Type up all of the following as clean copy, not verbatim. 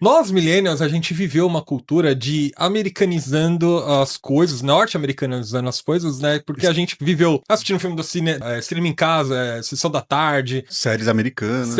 Nós, millennials, a gente viveu uma cultura de americanizando as coisas, norte-americanizando as coisas, né? Porque a gente viveu assistindo filme do cinema em casa, sessão da tarde. Séries americanas.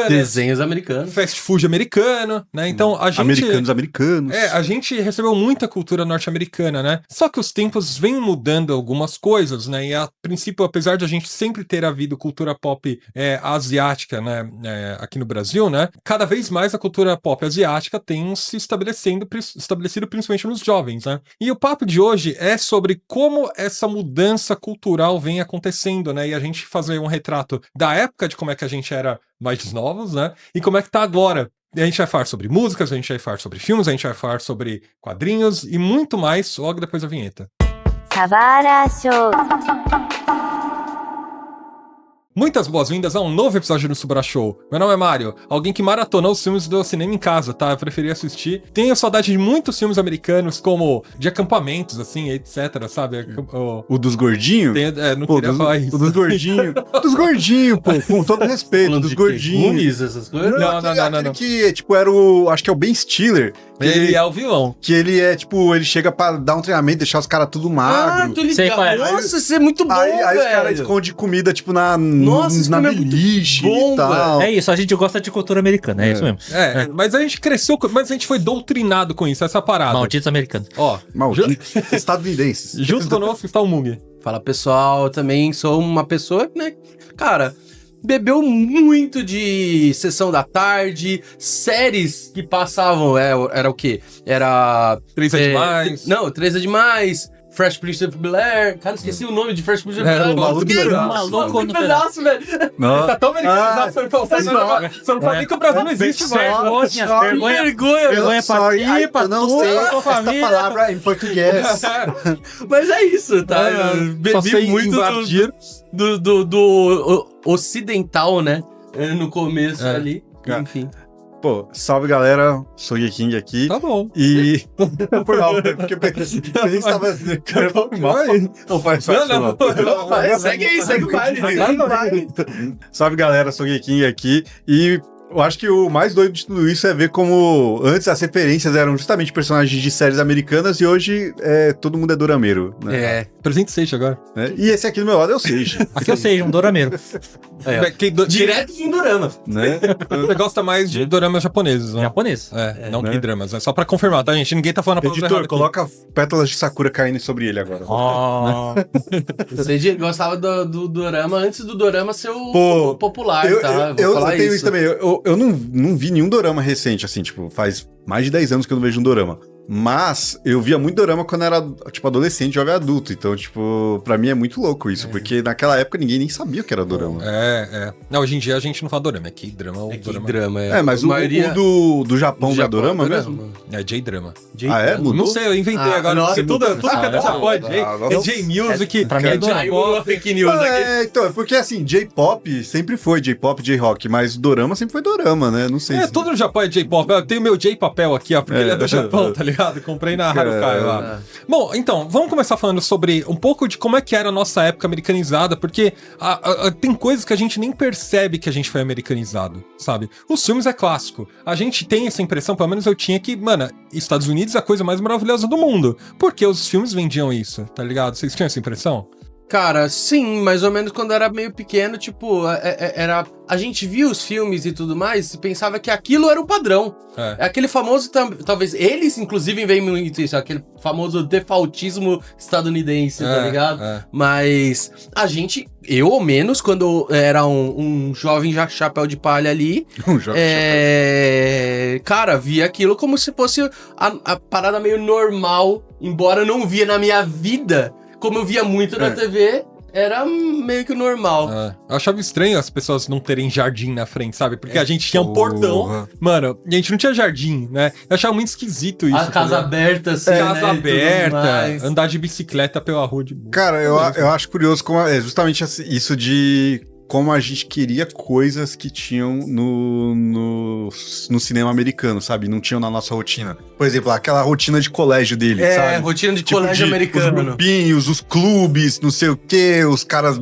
Desenhos americanos. Fast food americano, né? Então a gente... Americanos. A gente recebeu muita cultura norte-americana, né? Só que os tempos vêm mudando algumas coisas, né? E a princípio, apesar de a gente sempre ter havido cultura pop asiática, né? Aqui no Brasil, né? Cada vez mais a cultura pop asiática tem se estabelecido principalmente nos jovens, né? E o papo de hoje é sobre como essa mudança cultural vem acontecendo, né? E a gente fazer um retrato da época de como é que a gente era mais novos, né? E como é que tá agora. E a gente vai falar sobre músicas, a gente vai falar sobre filmes, a gente vai falar sobre quadrinhos e muito mais logo depois da vinheta. Savara Show. Muitas boas-vindas a um novo episódio do Subara Show. Meu nome é Mário, alguém que maratonou os filmes do cinema em casa, tá? Eu preferi assistir. Tenho saudade de muitos filmes americanos, como de acampamentos, assim, etc, sabe? O dos gordinhos? Não queria falar isso. O dos gordinhos. Dos gordinhos, pô, com todo respeito, dos gordinhos. Essas coisas? Não. Que, tipo, era o... Acho que é o Ben Stiller. Ele é o vilão. Que ele é, tipo, ele chega pra dar um treinamento, deixar os caras tudo magro. Tô ligado. Nossa, isso é muito bom, velho. Aí os caras escondem comida, tipo, na beliche e tal. É isso, a gente gosta de cultura americana, é isso mesmo. Mas a gente cresceu, mas a gente foi doutrinado com isso, essa parada. Malditos americanos. Ó, malditos estadunidenses. Junto conosco está o Mung. Fala, pessoal, eu também sou uma pessoa, né, cara... Bebeu muito de Sessão da Tarde, séries que passavam, era o quê? Era... 3 é demais. Não, 3 é demais. Fresh Prince of Bel-Air. Cara, esqueci o nome de Fresh Prince of Bel-Air. Maluco no pedaço, velho. Tá tão americanizado, você não sabe nem que o Brasil não existe mais. Vergonha pra ti, pra tua família. Essa palavra em português. Mas é isso, tá? Eu bebi muito do ocidental, né? No começo ali. Enfim. Pô, salve galera, sou o Geking aqui. Tá bom. E. Por mal, porque a gente tava. Não faz Não. Segue aí, segue o baile. Salve galera, sou o Geking aqui. E eu acho que o mais doido de tudo isso é ver como antes as referências eram justamente personagens de séries americanas e hoje todo mundo é dorameiro, né? Presente Seiya agora. E esse aqui do meu lado é o Seiya. Aqui eu sei, um dorameiro. Direto de um dorama. Né? Você gosta mais de doramas japoneses, né? Japonês. Não K-dramas. É só pra confirmar, tá, gente? Ninguém tá falando a palavra Editor, errada coloca pétalas de Sakura caindo sobre ele agora. Você gostava do dorama antes do dorama ser o popular, tá? Eu tenho isso também. Eu não vi nenhum dorama recente, assim, tipo, faz mais de 10 anos que eu não vejo um dorama. Mas eu via muito dorama quando era, tipo, adolescente, jovem adulto. Então, tipo, pra mim é muito louco isso. Porque naquela época ninguém nem sabia o que era dorama. Não, hoje em dia a gente não fala dorama, é K-drama ou K-drama. Mas maioria... o do Japão não é dorama mesmo? É J-drama. Mudou? Não sei, eu inventei agora. Nossa, tudo que é do Japão é J-music. Pra mim é dorama. Fake news aqui. Então, porque assim, J-pop sempre foi J-pop, J-rock, mas dorama sempre foi dorama, né? Não sei. Tudo no Japão é J-pop. Eu tenho meu J-papel aqui, ó, porque ele é do Japão, tá ligado? Comprei na Harukai lá. Bom, então, vamos começar falando sobre um pouco de como é que era a nossa época americanizada, porque tem coisas que a gente nem percebe que a gente foi americanizado, sabe? Os filmes é clássico. A gente tem essa impressão, pelo menos eu tinha, que, mano, Estados Unidos é a coisa mais maravilhosa do mundo. Porque os filmes vendiam isso, tá ligado? Vocês tinham essa impressão? Cara, sim, mais ou menos quando eu era meio pequeno, tipo, a gente via os filmes e tudo mais e pensava que aquilo era o padrão. É aquele famoso, talvez, eles inclusive veem muito isso, aquele famoso defaultismo estadunidense, tá ligado? Mas a gente, eu ao menos, quando eu era um jovem chapéu de palha ali, cara, via aquilo como se fosse a parada meio normal, embora eu não via na minha vida. Como eu via muito na TV, era meio que normal. Eu achava estranho as pessoas não terem jardim na frente, sabe? Porque a gente tinha um portão. Mano, a gente não tinha jardim, né? Eu achava muito esquisito isso. A casa aberta, assim, casa aberta, andar de bicicleta pela rua de boa. Cara, eu acho curioso como é justamente isso de como a gente queria coisas que tinham no cinema americano, sabe? Não tinham na nossa rotina. Por exemplo, aquela rotina de colégio dele, sabe? Rotina de Tipo, colégio os americano. grupinhos, os clubes, não sei o quê, os caras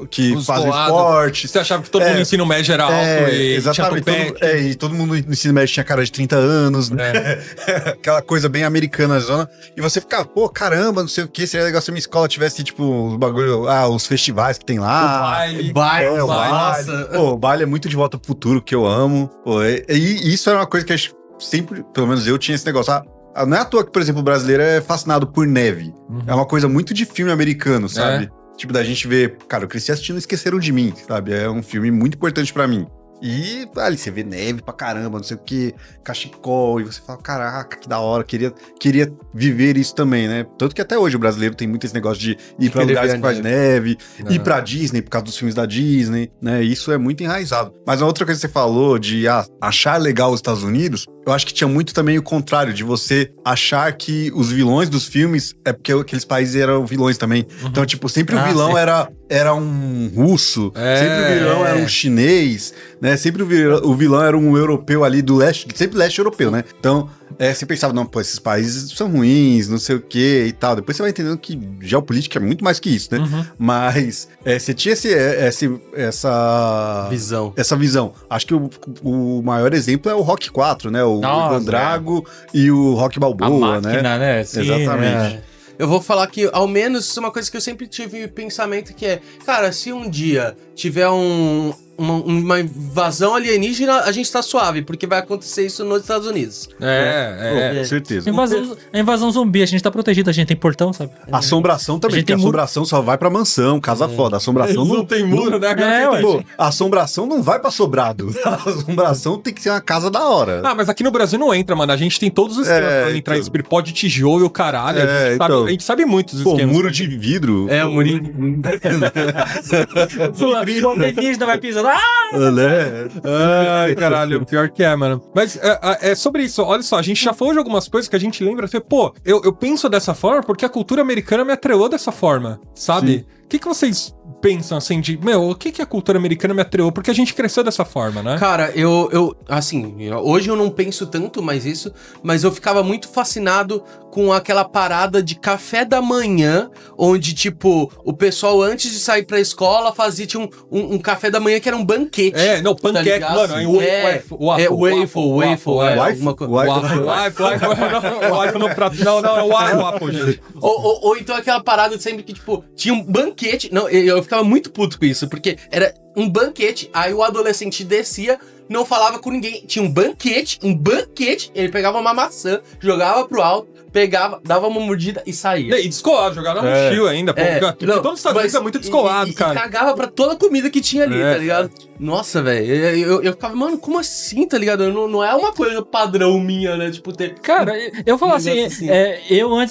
que Os fazem boados. esporte. Você achava que todo mundo no ensino médio era alto e exatamente. tinha tupete. E todo mundo no ensino médio tinha cara de 30 anos, né? Aquela coisa bem americana, zona. E você ficava, pô, caramba, não sei o que, seria legal se a minha escola tivesse, tipo, os bagulho, os festivais que tem lá. O baile. O baile. Nossa. Pô, o baile é muito de volta pro futuro, que eu amo. Pô, e isso era uma coisa que a gente sempre, pelo menos eu tinha esse negócio. Não é à toa que, por exemplo, o brasileiro é fascinado por neve. É uma coisa muito de filme americano, sabe? Tipo, da gente ver... Cara, eu cresci assistindo Esqueceram de Mim, sabe? É um filme muito importante pra mim. E ali você vê neve pra caramba, não sei o que, cachecol, e você fala, caraca, que da hora, queria viver isso também, né? Tanto que até hoje o brasileiro tem muito esse negócio de ir pra lugares que faz neve, ir pra Disney por causa dos filmes da Disney, né? Isso é muito enraizado. Mas uma outra coisa que você falou de achar legal os Estados Unidos, eu acho que tinha muito também o contrário, de você achar que os vilões dos filmes é porque aqueles países eram vilões também. Então, tipo, sempre o vilão era um russo, sempre o vilão era um chinês, né? Sempre o vilão era um europeu ali do leste, sempre leste europeu, né? Então, você pensava, não, pô, esses países são ruins, não sei o que e tal. Depois você vai entendendo que geopolítica é muito mais que isso, né? Mas você tinha essa visão. Acho que o maior exemplo é o Rock 4, né? O Ivan Drago e o Rock Balboa, a máquina, né? Sim, exatamente. Eu vou falar que, ao menos, isso é uma coisa que eu sempre tive pensamento que é, cara, se um dia tiver uma invasão alienígena, a gente tá suave, porque vai acontecer isso nos Estados Unidos. Com certeza. A invasão zumbi, a gente tá protegido, a gente tem portão, sabe? Assombração também, porque a assombração só vai pra mansão, casa foda. Assombração não tem muro, né? Pô, a assombração não vai pra sobrado. A assombração tem que ser uma casa da hora. Mas aqui no Brasil não entra, mano. A gente tem todos os esquemas pra entrar esse pó de tijolo e o caralho. A gente sabe muitos esquemas. Pô, muro de vidro. O murinho. O alienígena vai pisando. Ai, caralho, pior que é, mano. Mas é sobre isso, olha só, a gente já falou de algumas coisas que a gente lembra, pô, eu penso dessa forma porque a cultura americana me atrelou dessa forma, sabe? O que vocês pensam, assim, o que a cultura americana me atrelou? Porque a gente cresceu dessa forma, né? Cara, hoje eu não penso tanto mais isso, mas eu ficava muito fascinado com aquela parada de café da manhã, onde, tipo, o pessoal, antes de sair pra escola, tinha um café da manhã que era um banquete. Panqueque, tá mano, waffle no prato. Não, waffle, gente. Ou então aquela parada sempre que, tipo, tinha um banquete. Não, eu ficava muito puto com isso, porque era um banquete, aí o adolescente descia, não falava com ninguém, tinha um banquete, ele pegava uma maçã, jogava pro alto, pegava, dava uma mordida e saía. E descolado, jogava no mochila ainda, porque todo Estados Unidos é muito descolado, cara. E cagava pra toda a comida que tinha ali, tá ligado? Nossa, velho, eu ficava, mano, como assim, tá ligado? Não é uma coisa padrão minha, né? Tipo, ter... Cara, eu falo assim,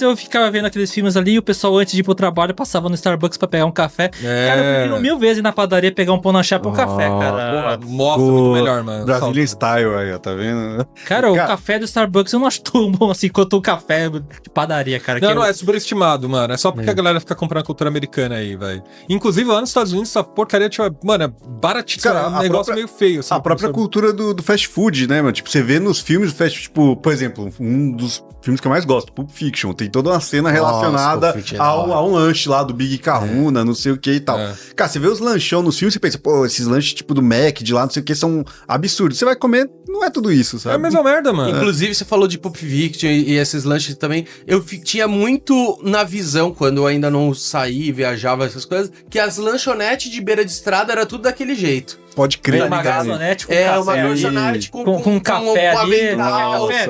eu ficava vendo aqueles filmes ali e o pessoal antes de ir pro trabalho passava no Starbucks pra pegar um café. Cara, eu prefiro 1000 vezes ir na padaria pegar um pão na chapa e um café, cara. Mostra muito melhor, mano. Brasília Style aí, ó, tá vendo? Cara, o café do Starbucks eu não acho tão bom assim quanto o café de padaria, cara. Não é superestimado, mano. É só porque a galera fica comprando cultura americana aí, velho. Inclusive, lá nos Estados Unidos, essa porcaria, tipo, mano, é baratíssimo. É um negócio meio feio, assim. A própria cultura do fast food, né, mano? Tipo, você vê nos filmes do fast tipo, por exemplo, um dos filmes que eu mais gosto, Pulp Fiction, tem toda uma cena relacionada a um lanche lá do Big Kahuna, não sei o que e tal. Cara, você vê os lanchão nos filmes, você pensa, pô, esses lanches tipo do Mac, de lá, não sei o que, são absurdos. Você vai comer, não é tudo isso, sabe? É a mesma merda, mano. Inclusive, você falou de Pulp Fiction e esses lanches também. Eu tinha muito na visão, quando eu ainda não saí, viajava, essas coisas, que as lanchonetes de beira de estrada era tudo daquele jeito. Pode crer. Uma garçonete com café. Uma garçonete com café ali.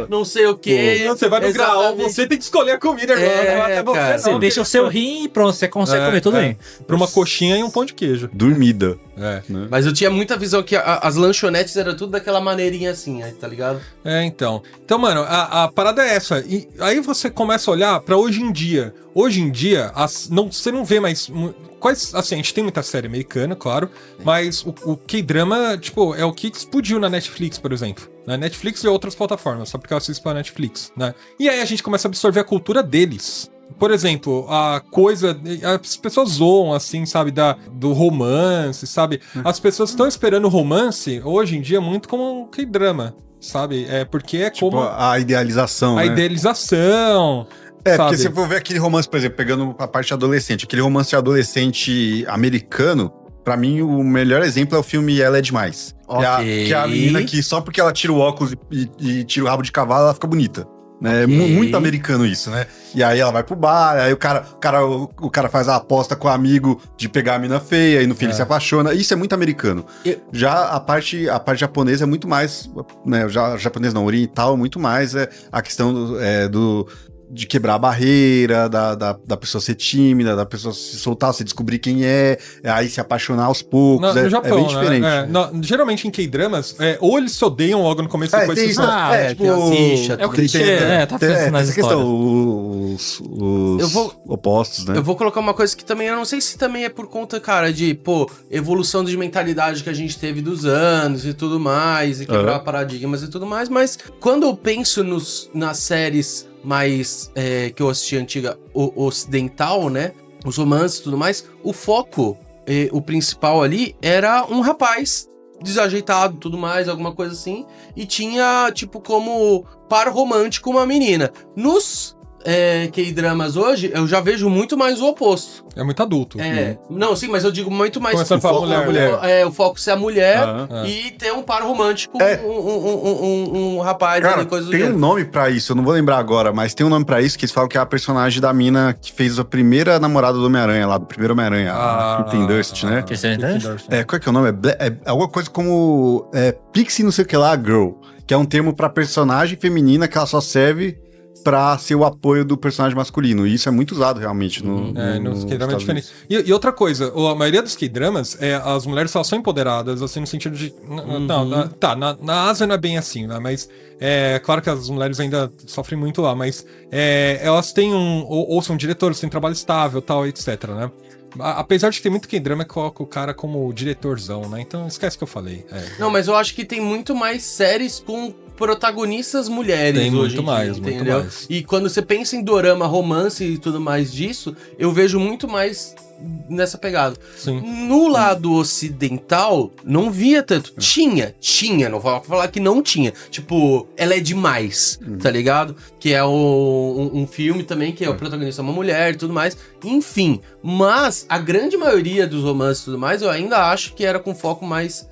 Não sei o que. Você vai no graal, você tem que escolher a comida, irmão. Você deixa o seu rim e pronto, você consegue comer tudo bem. Pra uma coxinha e um pão de queijo. Dormida. Né? Mas eu tinha muita visão que as lanchonetes eram tudo daquela maneirinha assim, tá ligado? Então. Então, mano, a parada é essa. E aí você começa a olhar pra hoje em dia. Hoje em dia, você não vê mais... Assim, a gente tem muita série americana, claro, mas o K-drama, tipo, é o que explodiu na Netflix, por exemplo. Na Netflix e outras plataformas, só porque eu assisto pra Netflix, né? E aí a gente começa a absorver a cultura deles. por exemplo, a coisa... As pessoas zoam, assim, sabe, do romance, sabe? As pessoas estão esperando romance, hoje em dia, muito como um K-drama, sabe? Porque é tipo, como... a idealização, A né? idealização... Porque sabe? se for ver aquele romance, por exemplo, pegando a parte adolescente, aquele romance adolescente americano, pra mim o melhor exemplo é o filme Ela é Demais. Ok. Que é a menina que só porque ela tira o óculos e tira o rabo de cavalo, ela fica bonita. Né? Ok. Muito americano isso, né? E aí ela vai pro bar, aí o cara faz a aposta com o amigo de pegar a mina feia, e no fim ele se apaixona. Isso é muito americano. Já a parte japonesa é muito mais, né? Japonês não, oriental, muito mais a questão de quebrar a barreira, da pessoa ser tímida, da pessoa se soltar, se descobrir quem aí se apaixonar aos poucos. No Japão, bem diferente. né? Geralmente em K-dramas, ou eles se odeiam logo no começo, depois tem se isso. É o clichê, tá fazendo nas essa questão, os opostos, né? Eu vou colocar uma coisa que também, eu não sei se também é por conta, cara, de, evolução de mentalidade que a gente teve dos anos e tudo mais, e quebrar paradigmas e tudo mais, mas quando eu penso nas séries mais que eu assisti antiga, ocidental, né? Os romances e tudo mais, o foco, o principal ali, era um rapaz desajeitado e tudo mais, alguma coisa assim, e tinha, tipo, como par romântico uma menina. Nos K-dramas hoje, eu já vejo muito mais o oposto. É muito adulto. Não, sim, mas eu digo muito mais Começando a falar mulher. o foco ser a mulher e ter um par romântico, um rapaz, cara, coisa do tem gênero. um nome pra isso, eu não vou lembrar agora, mas tem um nome pra isso que eles falam que é a personagem da mina que fez a primeira namorada do Homem-Aranha lá, do primeiro Homem-Aranha, a Kirsten Dunst, né? Qual é que é o nome? É alguma coisa como Pixie não sei o que lá, Girl, que é um termo pra personagem feminina que ela só serve pra ser o apoio do personagem masculino. E isso é muito usado realmente nos K-dramas é diferente. E outra coisa, a maioria dos K-dramas, as mulheres elas são empoderadas, assim, no sentido de... Na Ásia não é bem assim, né? Mas claro que as mulheres ainda sofrem muito lá, mas elas têm ou são diretores, têm trabalho estável, tal, etc, né? Apesar de ter muito K-drama, coloca o cara como diretorzão, né? Então esquece o que eu falei. Não, mas eu acho que tem muito mais séries com protagonistas mulheres tem hoje muito mais, entendeu? Muito mais. E quando você pensa em dorama, romance e tudo mais disso, eu vejo muito mais nessa pegada. Sim. No lado ocidental, não via tanto. Tinha, não vou falar que não tinha. Tipo, Ela é Demais, tá ligado? Que é um filme também, que é o protagonista uma mulher e tudo mais. Enfim, mas a grande maioria dos romances e tudo mais, eu ainda acho que era com foco mais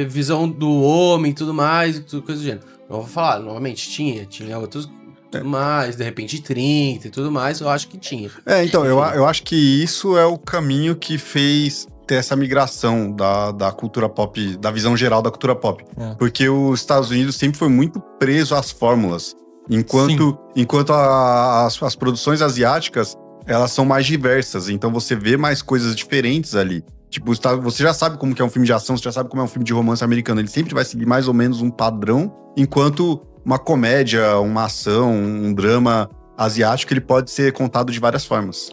visão do homem e tudo mais, e tudo, coisa do gênero. Não vou falar, novamente, tinha outros... tudo mais, de repente 30 e tudo mais, eu acho que tinha. Então, eu acho que isso é o caminho que fez ter essa migração da cultura pop, da visão geral da cultura pop. Porque os Estados Unidos sempre foi muito preso às fórmulas, enquanto as produções asiáticas, elas são mais diversas, então você vê mais coisas diferentes ali. Tipo, você já sabe como que é um filme de ação, você já sabe como é um filme de romance americano, ele sempre vai seguir mais ou menos um padrão, enquanto uma comédia, uma ação, um drama asiático, ele pode ser contado de várias formas.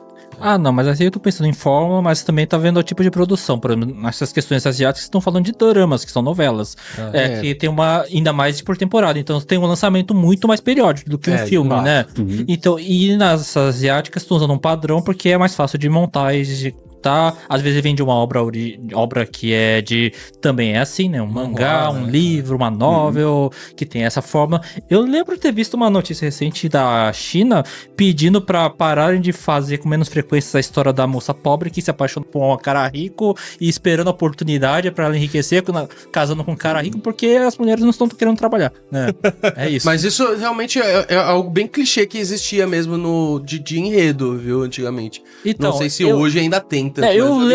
Não, mas assim eu tô pensando em fórmula, mas também tá vendo o tipo de produção. Por exemplo, nessas questões asiáticas estão falando de doramas, que são novelas. Que tem ainda mais por temporada. Então tem um lançamento muito mais periódico do que um filme, né? Então, e nas asiáticas estão usando um padrão porque é mais fácil de montar e de às vezes vem de uma obra que também é assim, né? Um mangá, um livro, uma novel, que tem essa forma. Eu lembro de ter visto uma notícia recente da China pedindo pra pararem de fazer com menos frequência a história da moça pobre que se apaixona por um cara rico e esperando a oportunidade pra ela enriquecer, casando com um cara rico, porque as mulheres não estão querendo trabalhar, né? É isso. Mas isso realmente é algo bem clichê que existia mesmo de enredo, viu, antigamente. Então, não sei se hoje ainda tem. Eu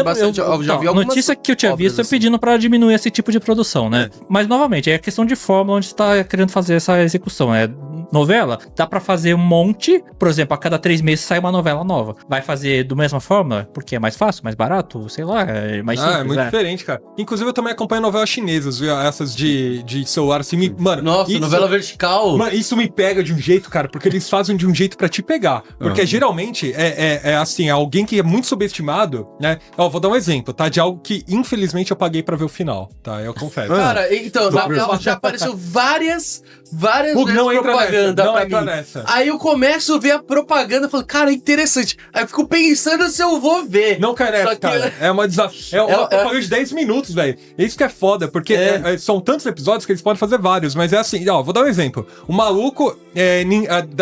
já vi algumas notícia que eu tinha visto assim. Pedindo pra diminuir esse tipo de produção, né? Mas, novamente, é questão de fórmula onde você tá querendo fazer essa execução. Novela, dá pra fazer um monte, por exemplo, a cada 3 meses sai uma novela nova. Vai fazer do mesma forma? Porque é mais fácil, mais barato, sei lá, é mais simples. É muito diferente, cara. Inclusive, eu também acompanho novelas chinesas, viu? Essas de celular, assim, mano... Nossa, novela vertical. Mano, isso me pega de um jeito, cara, porque eles fazem de um jeito pra te pegar. Porque geralmente é assim, alguém que é muito subestimado, né? Vou dar um exemplo, tá? De algo que, infelizmente, eu paguei pra ver o final, tá? Eu confesso. Cara, então, já apareceu várias não entra propaganda não pra entra mim. nessa. Aí eu começo a ver a propaganda e falo, cara, é interessante. Aí eu fico pensando se eu vou ver. Não cai nessa, Só que- cara. É uma propaganda de 10 minutos, velho. Isso que é foda, porque são tantos episódios que eles podem fazer vários, mas é assim, ó, vou dar um exemplo. O maluco,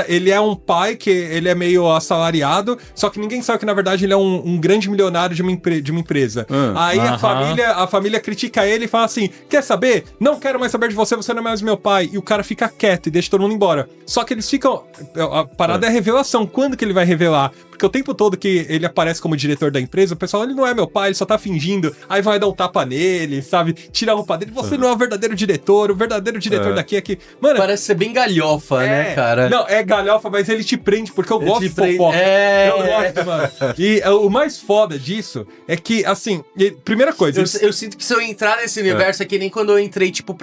ele é um pai que ele é meio assalariado, só que ninguém sabe que, na verdade, ele é um grande milionário de uma empresa. Aí a família critica ele e fala assim, quer saber? Não quero mais saber de você, você não é mais meu pai. E o cara fica quieto e deixa todo mundo embora. Só que eles ficam... A parada é a revelação. Quando que ele vai revelar? Porque o tempo todo que ele aparece como diretor da empresa, o pessoal, ele não é meu pai, ele só tá fingindo. Aí vai dar um tapa nele, sabe? Tira a roupa dele. Você não é o verdadeiro diretor daqui é que... Mano... Parece ser bem galhofa, né, cara? Não, é galhofa, mas ele te prende, porque eu gosto de prende. fofoca. Eu gosto, mano. E o mais foda disso é que, assim, primeira coisa... Eu sinto que se eu entrar nesse universo é que nem quando eu entrei, tipo,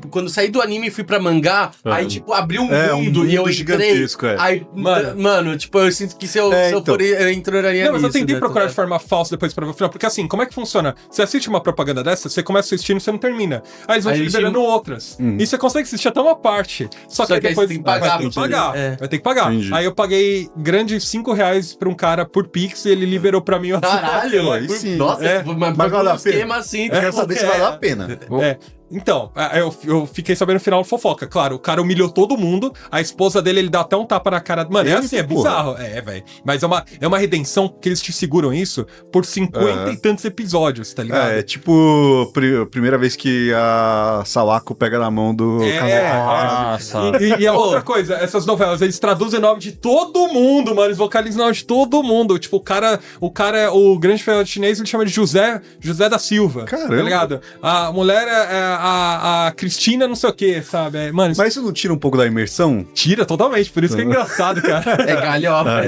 quando eu saí do anime e fui pra mangá, aí, tipo, abriu um mundo e eu entrei. Gigantesco, Aí, mano, tipo, eu sinto que se eu for, eu entraria Não, mas eu nisso, tentei né? procurar de forma falsa depois pra ver o final, porque assim, como é que funciona? Você assiste uma propaganda dessa, você começa assistindo e você não termina. Aí eles vão te liberando outras. E você consegue assistir até uma parte. Só que aí depois você tem que pagar. vai ter que pagar. Vai ter que pagar. Entendi. Aí eu paguei grande R$5 pra um cara por Pix e ele liberou pra mim. Caralho, Aí sim. Nossa, Mas mas valeu um a pena. esquema assim. Eu quero saber se valeu a pena. Então, eu fiquei sabendo no final fofoca. Claro, o cara humilhou todo mundo, a esposa dele, ele dá até um tapa na cara. Mano, é assim, é bizarro. Velho. Mas é uma redenção que eles te seguram isso por 50 e tantos episódios, tá ligado? É tipo primeira vez que a Sawako pega na mão do Nossa. E a outra coisa, essas novelas, eles traduzem o nome de todo mundo, mano. Eles vocalizam o nome de todo mundo. Tipo, o grande feio chinês, ele chama de José da Silva. Caramba. Tá ligado? A mulher é a Cristina não sei o que, sabe? Mano, Mas isso não tira um pouco da imersão? tira totalmente, por isso que é engraçado, cara. É galhofa.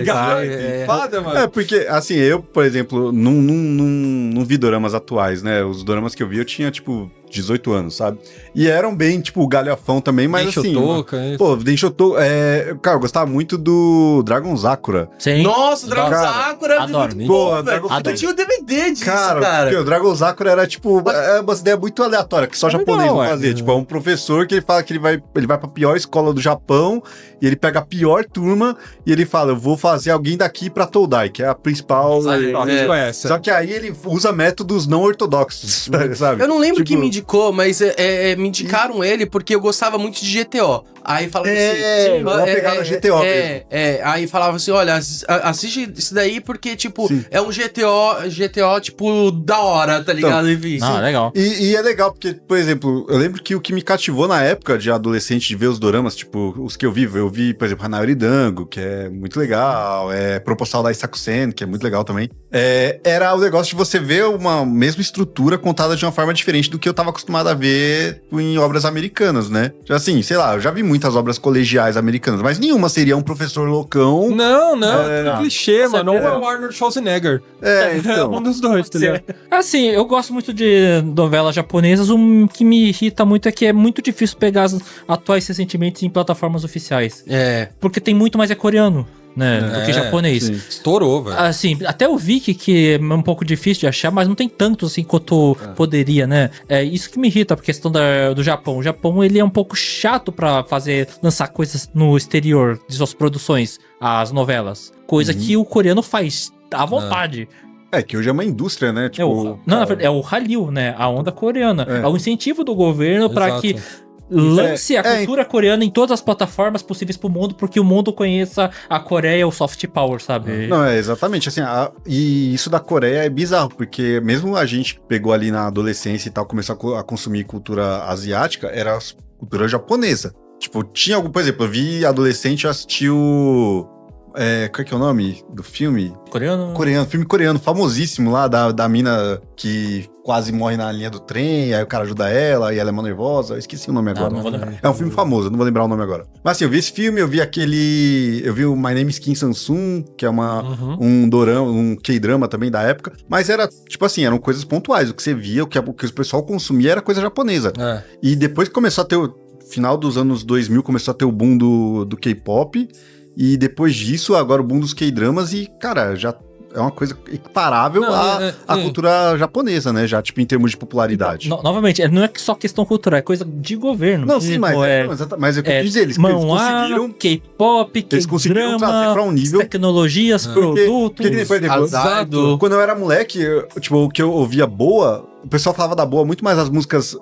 Foda, mano. É, porque, assim, eu, por exemplo, não vi doramas atuais, né? Os doramas que eu vi, eu tinha, tipo, 18 anos, sabe? E eram bem, tipo, galhafão também, mas assim... Denshotou, cara, eu gostava muito do Dragon Sakura. Sim. Nossa, o Dragon Cara, Sakura é adoro. muito bom, velho. Adoro. Eu tinha o DVD disso, Cara, cara. porque o Dragon Sakura era, tipo, uma ideia muito aleatória, que só japonês legal, não fazia. Tipo, é um professor que ele fala que ele vai pra pior escola do Japão, e ele pega a pior turma, e ele fala, eu vou fazer alguém daqui pra Todai, que é a principal... Só que aí ele usa métodos não ortodoxos, sabe? Eu não lembro Tipo, quem me indicou, mas me indicaram ele porque eu gostava muito de GTO. Aí falava assim... uma pegada GTO mesmo. Aí falava assim, olha, assiste isso daí porque, tipo, é um GTO, tipo, da hora, tá ligado? Enfim. Legal. E é legal, porque, por exemplo, eu lembro que o que me cativou na época de adolescente, de ver os doramas, tipo, os que eu vi, por exemplo, Hanayori Dango, que é muito legal, Proposal da Isaku-sen, que é muito legal também, era o negócio de você ver uma mesma estrutura contada de uma forma diferente do que eu tava acostumado a ver em obras americanas, né? Assim, sei lá, eu já vi muitas obras colegiais americanas, mas nenhuma seria um professor loucão. Não, é clichê, mano. Ou é o Arnold Schwarzenegger. Então. Um dos dois, tá ligado? Assim, eu gosto muito de novelas japonesas. O que me irrita muito é que é muito difícil pegar as atuais ressentimentos em plataformas oficiais. Porque tem muito mais coreano, né, do que japonês. Sim. Estourou, velho. Assim, até o Viki, que é um pouco difícil de achar, mas não tem tanto assim quanto poderia, né? É isso que me irrita, a questão do Japão. O Japão, ele é um pouco chato pra lançar coisas no exterior de suas produções, as novelas. Coisa que o coreano faz à vontade. Que hoje é uma indústria, né? Tipo, na verdade, é o Hallyu, né? A onda coreana. É o incentivo do governo para que lance a cultura coreana em todas as plataformas possíveis pro mundo, porque o mundo conheça a Coreia, o soft power, sabe? Não, exatamente, assim, e isso da Coreia é bizarro, porque mesmo a gente pegou ali na adolescência e tal, começou a consumir cultura asiática, era cultura japonesa. Tipo, tinha algum, por exemplo, eu vi adolescente, eu assisti qual que é o nome do filme? Filme coreano, famosíssimo lá, da mina que quase morre na linha do trem, aí o cara ajuda ela, e ela é mó nervosa, eu esqueci o nome agora. Não vou lembrar. É um filme famoso, não vou lembrar o nome agora. Mas assim, eu vi esse filme, eu vi o My Name is Kim Samsung, que é um dorama, um K-drama também da época, mas era, tipo assim, eram coisas pontuais, o que você via, o que o pessoal consumia era coisa japonesa. E depois que começou a ter final dos anos 2000, começou a ter o boom do K-pop, e depois disso, agora o boom dos K-dramas, e, cara, já é uma coisa equiparável à cultura japonesa, né? Já, tipo, em termos de popularidade. Novamente, não é só questão cultural, é coisa de governo. Não, sim, mas é o que eu quis dizer, eles conseguiram... K-pop, eles conseguiram trazer pra um nível... tecnologias, produtos... Porque, por exemplo, quando eu era moleque, o que eu ouvia boa... O pessoal falava da boa muito mais as músicas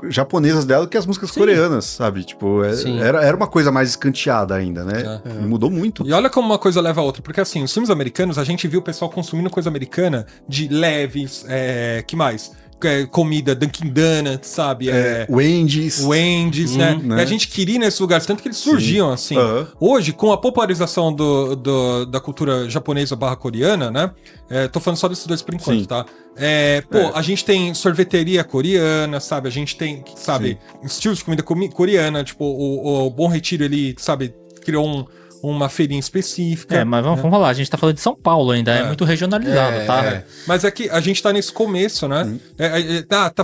japonesas dela do que as músicas coreanas, sabe? Tipo, era uma coisa mais escanteada ainda, né? E mudou muito. E olha como uma coisa leva a outra, porque assim, os filmes americanos, a gente viu o pessoal consumindo coisa americana de leves, que mais? Comida, Dunkin' Donuts, sabe? Wendy's, né? E a gente queria ir nesses lugares, tanto que eles surgiam assim. Hoje, com a popularização da cultura japonesa / coreana, né? Tô falando só desses dois por enquanto, tá? A gente tem sorveteria coreana, sabe? A gente tem, sabe, estilos de comida coreana, tipo, o Bom Retiro, ele, sabe, criou uma feirinha específica. Mas vamos falar, a gente tá falando de São Paulo ainda, é muito regionalizado, tá? Mas é que a gente tá nesse começo, né?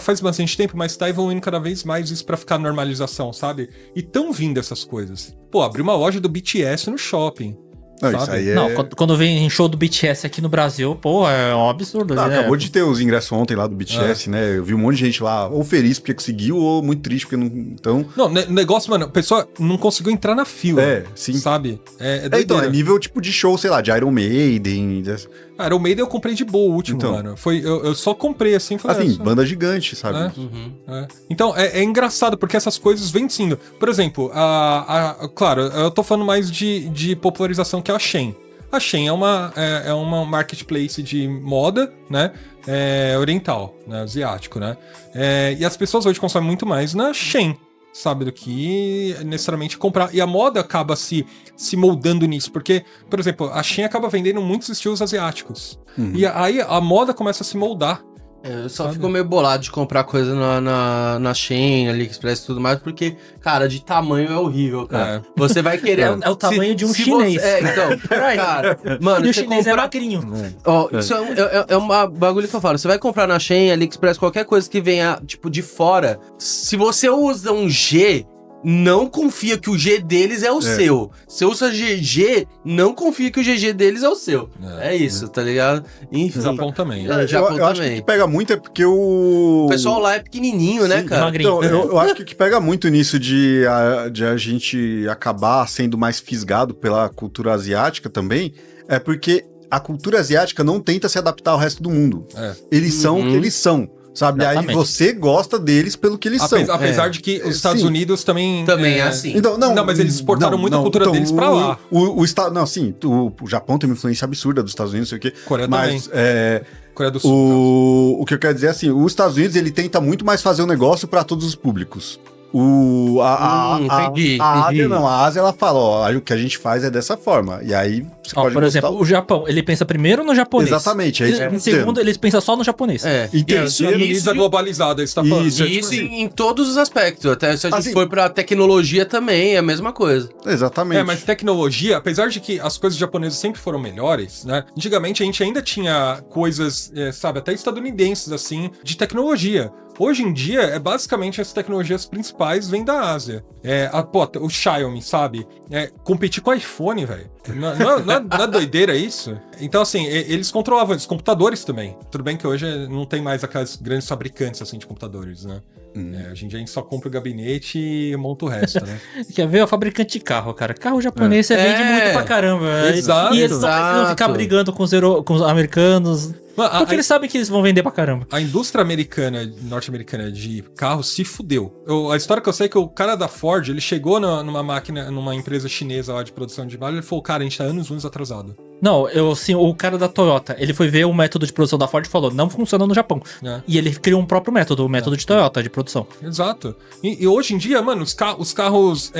Faz bastante tempo, mas tá evoluindo cada vez mais isso pra ficar normalização, sabe? E tão vindo essas coisas. Pô, abriu uma loja do BTS no shopping. Não, isso aí Não, quando vem show do BTS aqui no Brasil, pô, é um absurdo. Acabou de ter os ingressos ontem lá do BTS, né? Eu vi um monte de gente lá, ou feliz porque conseguiu, ou muito triste porque não... Então... Não, negócio, mano, a pessoa não conseguiu entrar na fila. Sim. Sabe? Então, é nível tipo de show, sei lá, de Iron Maiden... Iron Maiden eu comprei de boa o último, mano. Eu só comprei assim. Falei, assim, banda gigante, sabe? Então, é engraçado, porque essas coisas vêm sendo... Por exemplo, claro, eu tô falando mais de popularização que é a Shein. A Shein é uma marketplace de moda, né? Oriental, né? Asiático, né? E as pessoas hoje consomem muito mais na Shein, sabe, do que necessariamente comprar. E a moda acaba se moldando nisso, porque, por exemplo, a Shein acaba vendendo muitos estilos asiáticos. E aí a moda começa a se moldar. Eu só fico meio bolado de comprar coisa na Shein, AliExpress e tudo mais, porque, cara, de tamanho é horrível, cara. Você vai querer... É o tamanho de um chinês. Então, cara, mano, e o chinês é magrinho. Isso é uma bagulho que eu falo. Você vai comprar na Shein, AliExpress, qualquer coisa que venha, tipo, de fora, se você usa um G... Não confia que o G deles é o seu. Se usa GG, não confia que o GG deles é o seu. É isso, tá ligado? Enfim. Japão também. Japão eu acho que o que pega muito é porque o pessoal lá é pequenininho, né, cara? Então, eu acho que o que pega muito nisso de a gente acabar sendo mais fisgado pela cultura asiática também é porque a cultura asiática não tenta se adaptar ao resto do mundo. Eles são o que eles são. Sabe? Exatamente. Aí você gosta deles pelo que eles são. Apesar de que os Estados Unidos também é assim. Então, não, mas eles exportaram muito a cultura deles pra lá. O Japão tem uma influência absurda dos Estados Unidos, não sei o quê. Coreia também. Coreia do Sul. O que eu quero dizer é assim, os Estados Unidos ele tenta muito mais fazer um negócio pra todos os públicos. Entendi. A Ásia, ela fala, ó, o que a gente faz é dessa forma. E aí, você pode por exemplo, o Japão, ele pensa primeiro no japonês. Exatamente, é isso que eu tô segundo, ele pensa só no japonês. E terceiro, isso é globalizado, isso tá falando. Isso em todos os aspectos. Até se a gente for pra tecnologia também, é a mesma coisa. Exatamente. Mas tecnologia, apesar de que as coisas japonesas sempre foram melhores, né? Antigamente a gente ainda tinha coisas, sabe, até estadunidenses, assim, de tecnologia. Hoje em dia, basicamente as tecnologias principais vêm da Ásia. O Xiaomi, sabe? Competir com o iPhone, velho. Não é doideira isso? Então, assim, eles controlavam os computadores também. Tudo bem que hoje não tem mais aquelas grandes fabricantes, assim, de computadores, né? Hoje em dia a gente só compra o gabinete e monta o resto, né? Quer ver? O fabricante de carro, cara. Carro japonês você vende muito pra caramba. Exato. E eles não precisam ficar brigando com os americanos. Porque eles sabem que eles vão vender pra caramba. A indústria norte-americana de carros se fudeu. A história que eu sei é que o cara da Ford, ele chegou numa empresa chinesa lá de produção de malha, ele falou, cara, a gente tá anos atrasado. Não, o cara da Toyota, ele foi ver o método de produção da Ford e falou, não funciona no Japão. E ele criou um próprio método, o método de Toyota, de produção. Exato. E hoje em dia, mano, os carros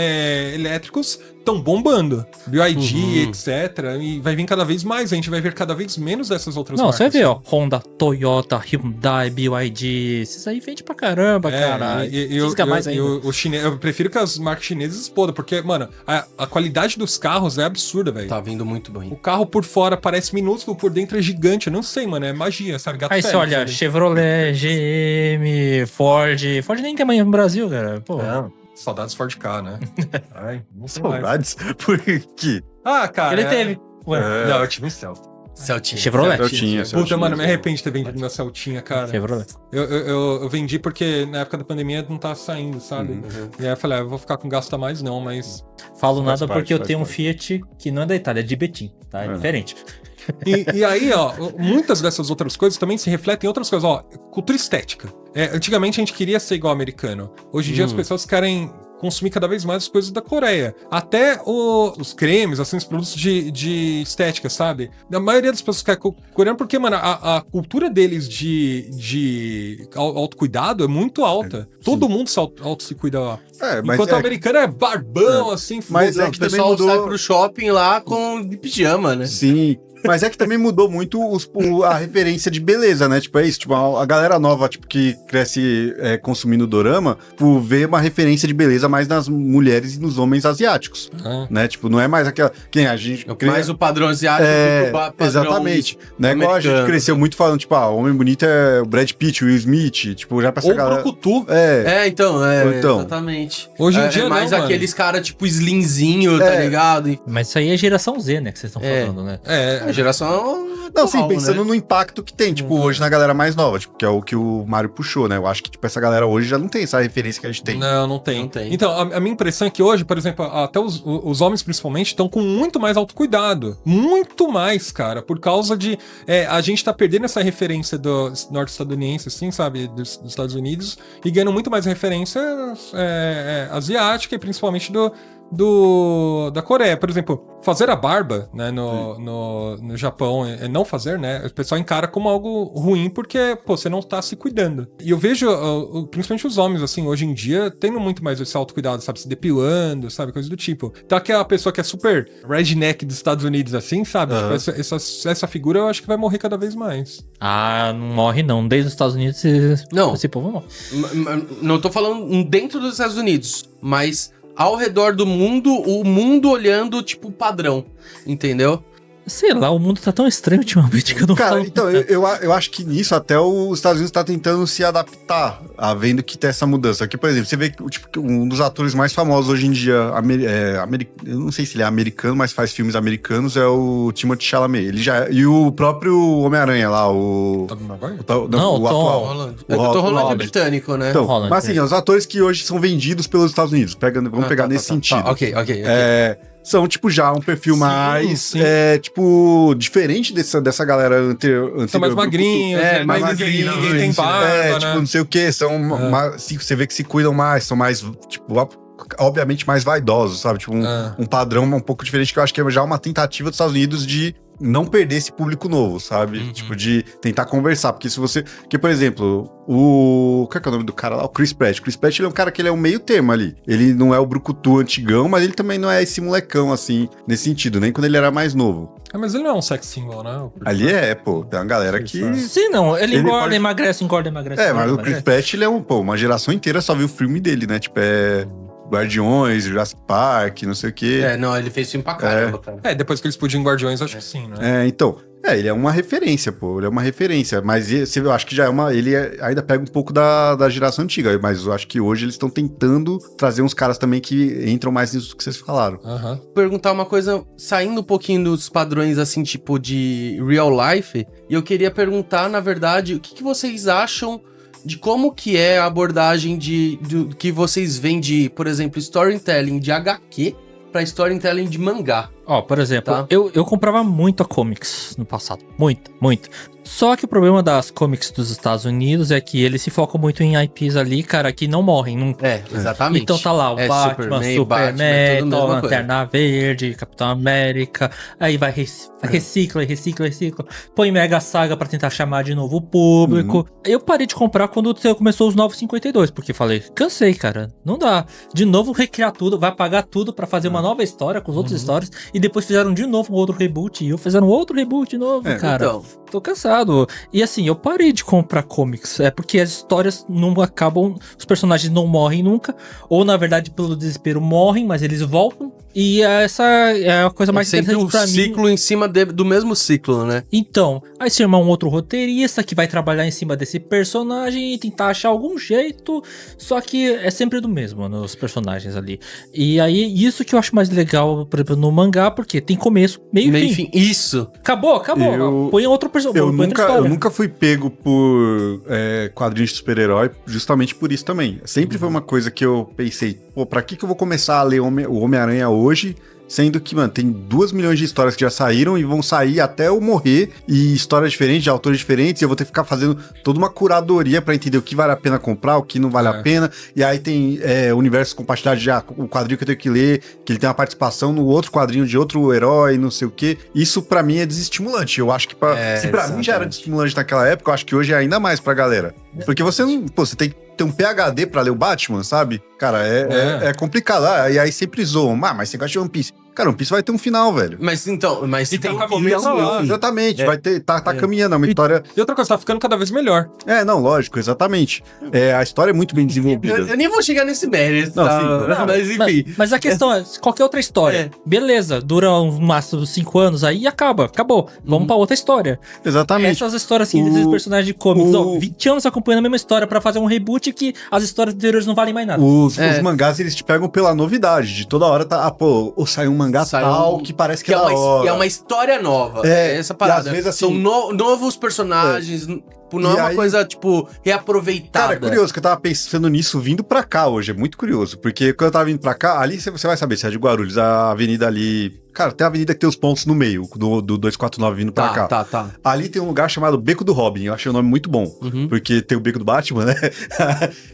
elétricos estão bombando. BYD, etc. E vai vir cada vez mais, a gente vai ver cada vez menos dessas outras marcas. Não, você vai ver, ó, Honda, Toyota, Hyundai, BYD, esses aí vendem pra caramba, cara. Eu prefiro que as marcas chinesas explodam, porque, mano, a qualidade dos carros é absurda, velho. Tá vindo muito bem. O carro por fora parece minúsculo, por dentro é gigante. Eu não sei, mano, é magia, sabe? Aí você olha, Chevrolet, GM, Ford nem tem manhã no Brasil, cara. Pô. Saudades Ford K, né? Ai, não sei saudades? Por quê? Ah, cara. Ele teve. Não, eu tive um Celta. Celtinha. Chevrolet. Puta, mano, me arrependo de ter vendido meu Celtinha, cara. Chevrolet. Eu vendi porque na época da pandemia não tava saindo, sabe? E aí eu falei, eu vou ficar com gasto a mais não, mas... Falo nada porque eu tenho um Fiat que não é da Itália, é de Betim, tá? É diferente. E aí, ó, muitas dessas outras coisas também se refletem em outras coisas, ó, cultura estética. Antigamente a gente queria ser igual americano. Hoje em dia as pessoas querem consumir cada vez mais as coisas da Coreia. Até os cremes, assim, os produtos de estética, sabe? A maioria das pessoas quer coreano porque, mano, a cultura deles de autocuidado é muito alta. Todo mundo se cuida lá. Enquanto o americano é barbão, assim, mas o pessoal sai pro shopping lá de pijama, né? Sim. Mas é que também mudou muito a referência de beleza, né? Tipo, é isso. Tipo, a galera nova, tipo, que cresce consumindo dorama, tipo, vê uma referência de beleza mais nas mulheres e nos homens asiáticos. Né? Tipo, não é mais aquela... Quem a gente... Mais o padrão asiático que o padrão exatamente. Não é igual a gente cresceu muito falando, tipo, homem bonito é o Brad Pitt, o Will Smith, tipo, já pra essa galera... Ou o Brucutu. Então, exatamente. Hoje em dia mais não, aqueles caras, tipo, slimzinho, tá ligado? Mas isso aí é geração Z, né, que vocês estão falando, né? A geração... Não, sim, pensando no impacto que tem, tipo, hoje na galera mais nova, tipo, que é o que o Mário puxou, né? Eu acho que, tipo, essa galera hoje já não tem essa referência que a gente tem. Não tem. Então, a minha impressão é que hoje, por exemplo, até os homens principalmente estão com muito mais autocuidado. Muito mais, cara, por causa de... a gente tá perdendo essa referência do norte-estadunidense, assim, sabe? Dos Estados Unidos, e ganhando muito mais referência asiática e principalmente da Coreia. Por exemplo, fazer a barba, né, no Japão, não fazer, né, o pessoal encara como algo ruim porque, pô, você não tá se cuidando. E eu vejo, principalmente os homens, assim, hoje em dia, tendo muito mais esse autocuidado, sabe, se depilando, sabe, coisa do tipo. Então aquela pessoa que é super redneck dos Estados Unidos, assim, sabe, tipo, essa figura eu acho que vai morrer cada vez mais. Não morre não, desde os Estados Unidos esse povo morre. Não tô falando dentro dos Estados Unidos, mas... ao redor do mundo, o mundo olhando, tipo, padrão, entendeu? Sei lá, o mundo tá tão estranho ultimamente que eu não falo. Cara, então, eu acho que nisso até os Estados Unidos tá tentando se adaptar, vendo que tem essa mudança. Aqui, por exemplo, você vê que tipo, um dos atores mais famosos hoje em dia, eu não sei se ele é americano, mas faz filmes americanos, é o Timothée Chalamet. E o próprio Homem-Aranha lá, o atual. Holland. O Tom Holland é britânico, né? Então, Holland, mas assim, os atores que hoje são vendidos pelos Estados Unidos, vamos pegar nesse sentido. Ok. São, tipo, já um perfil mais, tipo, diferente dessa galera anterior. São mais magrinhos, mais magrinhos, ninguém tem barba, né? Tipo, não sei o que, são você vê que se cuidam mais, são mais, tipo, obviamente mais vaidosos, sabe? Tipo, um padrão um pouco diferente, que eu acho que é já uma tentativa dos Estados Unidos de não perder esse público novo, sabe? Tipo, de tentar conversar, porque se você... Porque, por exemplo, qual é o nome do cara lá? O Chris Pratt. O Chris Pratt, ele é um cara que ele é um meio termo ali. Ele não é o brucutu antigão, mas ele também não é esse molecão, assim, nesse sentido, nem quando ele era mais novo. Mas ele não é um sex symbol, né? Ali pô, tem uma galera que... Sim, não, ele engorda, emagrece. Mas o Chris Pratt, ele é uma geração inteira só viu o filme dele, né? Tipo, Guardiões, Jurassic Park, não sei o quê. Ele fez filme pra caramba, cara. Depois que eles podiam em Guardiões, acho que sim, né? Então, ele é uma referência, pô, ele é uma referência, mas eu acho que já ele ainda pega um pouco da geração antiga, mas eu acho que hoje eles estão tentando trazer uns caras também que entram mais nisso que vocês falaram. Perguntar uma coisa, saindo um pouquinho dos padrões, assim, tipo, de real life, e eu queria perguntar, na verdade, o que vocês acham de como que é a abordagem que vocês veem de, por exemplo, storytelling de HQ pra storytelling de mangá. Por exemplo, eu comprava muito a comics no passado. Muito. Só que o problema das comics dos Estados Unidos é que eles se focam muito em IPs ali, cara, que não morrem. Exatamente. Então tá lá o Batman, Superman, Lanterna Verde, Capitão América, aí vai recicla. Põe Mega Saga pra tentar chamar de novo o público. Eu parei de comprar quando começou os Novos 52, porque falei, cansei, cara, não dá. De novo recriar tudo, vai pagar tudo pra fazer uma nova história com as outras histórias, e depois fizeram de novo um outro reboot, e fizeram outro reboot de novo, cara. Então. Tô cansado. E assim, eu parei de comprar comics. Porque as histórias não acabam, os personagens não morrem nunca. Ou, na verdade, pelo desespero, morrem, mas eles voltam. E essa é a coisa mais sempre interessante um pra mim. ciclo em cima do mesmo ciclo, né? Então, aí se chamar um outro roteirista que vai trabalhar em cima desse personagem e tentar achar algum jeito, só que é sempre do mesmo nos personagens ali. E aí, isso que eu acho mais legal, por exemplo, no mangá, porque tem começo, meio e fim. Isso. Acabou. Põe outro personagem. Eu nunca fui pego por quadrinhos de super-herói justamente por isso também. Sempre foi uma coisa que eu pensei, pô, pra que eu vou começar a ler o Homem-Aranha hoje, sendo que, mano, tem 2 milhões de histórias que já saíram e vão sair até eu morrer, e histórias diferentes, de autores diferentes, e eu vou ter que ficar fazendo toda uma curadoria pra entender o que vale a pena comprar, o que não vale a pena, e aí tem universo compartilhado, já o quadrinho que eu tenho que ler, que ele tem uma participação no outro quadrinho de outro herói, não sei o quê. Isso pra mim é desestimulante. Eu acho que se pra mim já era desestimulante naquela época, eu acho que hoje é ainda mais pra galera. Porque você não, pô, você tem que ter um PhD pra ler o Batman, sabe? Cara, é complicado. E aí sempre zoam. Mas você gosta de One Piece? Cara, One Piece vai ter um final, velho. Mas tem um começo lá. Exatamente, vai ter, tá caminhando, é uma história... E outra coisa, tá ficando cada vez melhor. Não, lógico, exatamente. A história é muito bem desenvolvida. Eu nem vou chegar nesse mérito, não, tá? sim, mas enfim. Mas a questão é, qualquer outra história, beleza, dura um máximo de 5 anos aí e acabou. Vamos pra outra história. Exatamente. Essas histórias assim, desses personagens de comics, 20 anos acompanhando a mesma história pra fazer um reboot que as histórias anteriores não valem mais nada. Os mangás, eles te pegam pela novidade, de toda hora saiu um mangá tal, que parece que é da hora. É uma história nova. Essa parada. E às vezes, assim, são novos personagens, não é uma coisa, tipo, reaproveitada. Cara, é curioso que eu tava pensando nisso vindo pra cá hoje, é muito curioso, porque quando eu tava vindo pra cá, ali você vai saber se é de Guarulhos, a avenida ali... Cara, tem a avenida que tem os pontos no meio, do 249 vindo pra cá. Tá. Ali tem um lugar chamado Beco do Robin, eu achei o nome muito bom, porque tem o Beco do Batman, né?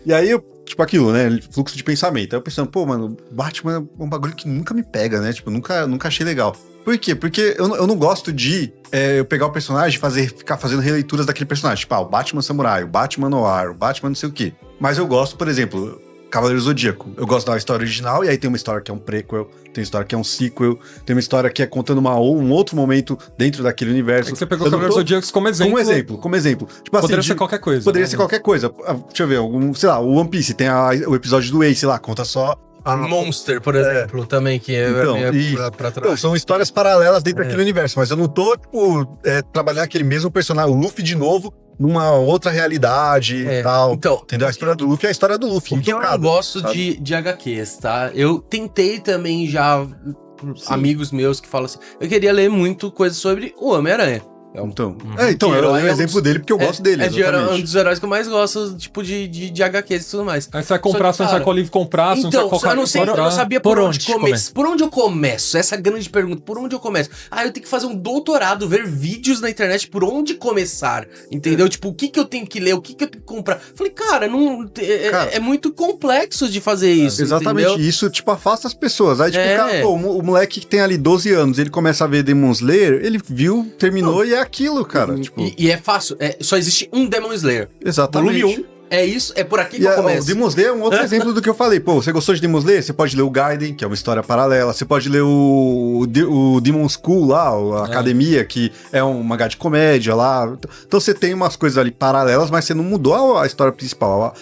E aí eu, tipo aquilo, né? Fluxo de pensamento. Aí eu pensando, pô, mano, Batman é um bagulho que nunca me pega, né? Tipo, nunca achei legal. Por quê? Porque eu não gosto de eu pegar o personagem e ficar fazendo releituras daquele personagem. Tipo, o Batman Samurai, o Batman Noir, o Batman não sei o quê. Mas eu gosto, por exemplo, Cavaleiro Zodíaco. Eu gosto da história original, e aí tem uma história que é um prequel, tem uma história que é um sequel, tem uma história que é contando um outro momento dentro daquele universo. É que você pegou o Cavaleiro Zodíaco como exemplo. Como exemplo. Tipo, poderia ser qualquer coisa. Poderia ser qualquer coisa. Deixa eu ver, sei lá, o One Piece tem o episódio do Ace lá, conta só... Monster, por exemplo, também, que é pra trás. Então, são histórias paralelas dentro daquele universo, mas eu não tô, tipo, trabalhando aquele mesmo personagem, o Luffy de novo, numa outra realidade e tal. Então, entendeu? A história do Luffy é a história do Luffy. Porque eu gosto de HQs, tá? Eu tentei também já... Amigos meus que falam assim, eu queria ler muito coisa sobre o Homem-Aranha. Então eu dei o exemplo dele porque eu gosto dele. É um dos heróis que eu mais gosto, tipo, de HQs e tudo mais. Aí você vai comprar, você não sabe qual livro comprar, você não sabe qual eu não sei, eu não sabia por onde começar. Por onde eu começo? Essa é a grande pergunta. Por onde eu começo? Eu tenho que fazer um doutorado, ver vídeos na internet por onde começar. Entendeu? Tipo, o que eu tenho que ler, o que eu tenho que comprar. Falei, cara, é muito complexo de fazer isso. Exatamente. Entendeu? Isso, tipo, afasta as pessoas. Aí, tipo, cara, o moleque que tem ali 12 anos, ele começa a ver Demon Slayer, ele viu, terminou e é aquilo, cara. Tipo... E é fácil, só existe um Demon Slayer. Exatamente. Volume 1, é isso, é por aqui que eu começo. O Demon Slayer é um outro exemplo do que eu falei. Pô, você gostou de Demon Slayer? Você pode ler o Gaiden, que é uma história paralela. Você pode ler o Demon School lá, a Academia, que é um mangá de comédia lá. Então você tem umas coisas ali paralelas, mas você não mudou a história principal.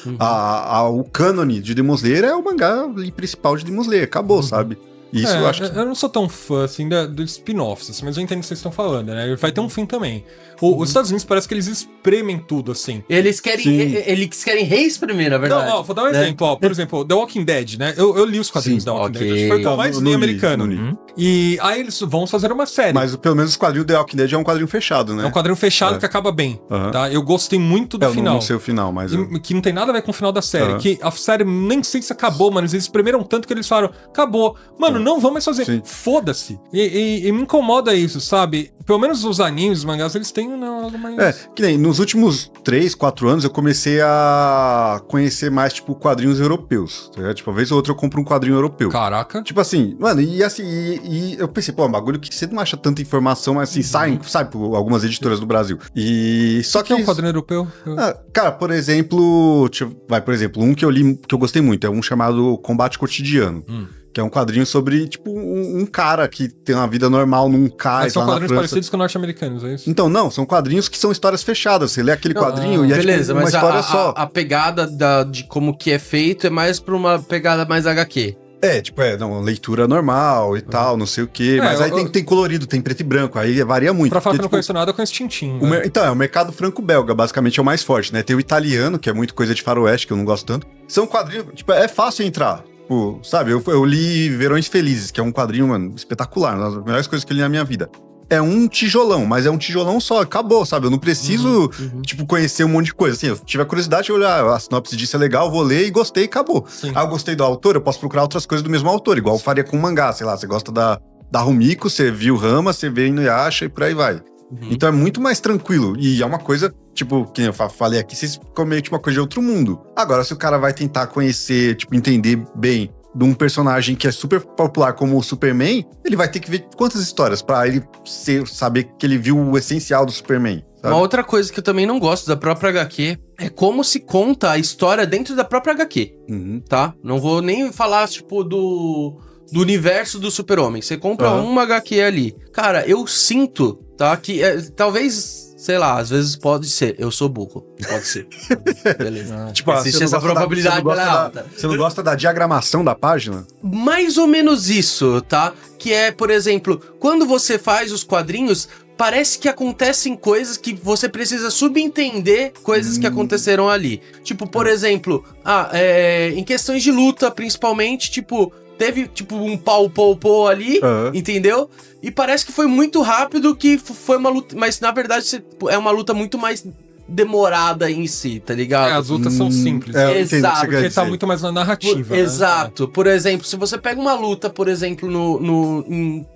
O cânone de Demon Slayer é o mangá principal de Demon Slayer. Acabou, sabe? Isso eu acho que... Eu não sou tão fã, assim, dos spin-offs, assim, mas eu entendo o que vocês estão falando, né? Vai ter um fim também. Os Estados Unidos parece que eles espremem tudo, assim. Eles querem reespremer, na verdade. Não, vou dar um exemplo, por exemplo, The Walking Dead, né? Eu li os quadrinhos da Walking Dead, acho que foi o que eu mais li americano. E aí eles vão fazer uma série. Mas pelo menos o quadrinho do The Walking Dead é um quadrinho fechado, né? É um quadrinho fechado que acaba bem, tá? Eu gostei muito do final. Não sei o final, mas... Que não tem nada a ver com o final da série. Que a série nem sei se acabou, mano. Eles espremeram tanto que eles falaram, acabou. Mano, não vamos mais fazer. Foda-se. E me incomoda isso, sabe? Pelo menos os animes, os mangás, eles têm algo mais... que nem nos últimos 3, 4 anos eu comecei a conhecer mais, tipo, quadrinhos europeus. Tá? Tipo, uma vez ou outra eu compro um quadrinho europeu. Caraca. Tipo assim, mano, e eu pensei, pô, é um bagulho que você não acha tanta informação, mas assim, sai por algumas editoras do Brasil. E só que... é um quadrinho europeu? Cara, por exemplo, um que eu li, que eu gostei muito, é um chamado Combate Cotidiano. Que é um quadrinho sobre, tipo, um cara que tem uma vida normal num cais. Mas são quadrinhos parecidos com norte-americanos, é isso? Então, não, são quadrinhos que são histórias fechadas. Você lê aquele quadrinho e é beleza, tipo, uma história só. A pegada de como que é feito é mais pra uma pegada mais HQ. leitura normal e tal, não sei o quê. Mas aí tem colorido, tem preto e branco, aí varia muito. Pra falar que eu não conheço nada, eu conheço Tintin. Né? Então, o mercado franco-belga, basicamente, é o mais forte, né? Tem o italiano, que é muito coisa de faroeste, que eu não gosto tanto. São quadrinhos, é fácil entrar. Tipo, sabe, eu li Verões Felizes, que é um quadrinho, mano, espetacular, uma das melhores coisas que eu li na minha vida. É um tijolão, mas é um tijolão só, acabou, sabe? Eu não preciso, conhecer um monte de coisa. Assim, eu tiver curiosidade, eu olhar, a sinopse disso é legal, vou ler e gostei, acabou. Sim. Eu gostei do autor, eu posso procurar outras coisas do mesmo autor, igual eu faria com mangá, sei lá, você gosta da Rumiko, você viu Rama, você vê Inuyasha e por aí vai. Então é muito mais tranquilo, e é uma coisa, que eu falei aqui, vocês ficam meio uma coisa de outro mundo. Agora, se o cara vai tentar conhecer, entender bem de um personagem que é super popular como o Superman, ele vai ter que ver quantas histórias pra ele saber que ele viu o essencial do Superman. Sabe? Uma outra coisa que eu também não gosto da própria HQ é como se conta a história dentro da própria HQ, tá? Não vou nem falar, do universo do Super-Homem. Você compra uma HQ ali. Cara, eu sinto, tá? Que talvez, sei lá, às vezes pode ser. Eu sou burro. Pode ser. Beleza. Existe essa probabilidade alta. Você não gosta da diagramação da página? Mais ou menos isso, tá? Que é, por exemplo, quando você faz os quadrinhos, parece que acontecem coisas que você precisa subentender coisas que aconteceram ali. Por exemplo, em questões de luta, principalmente, teve, um pau ali, entendeu? E parece que foi muito rápido, que foi uma luta... Mas, na verdade, é uma luta muito mais demorada em si, tá ligado? As lutas são simples. Exato. Porque tá muito mais na narrativa, né? Exato. Por exemplo, se você pega uma luta, por exemplo,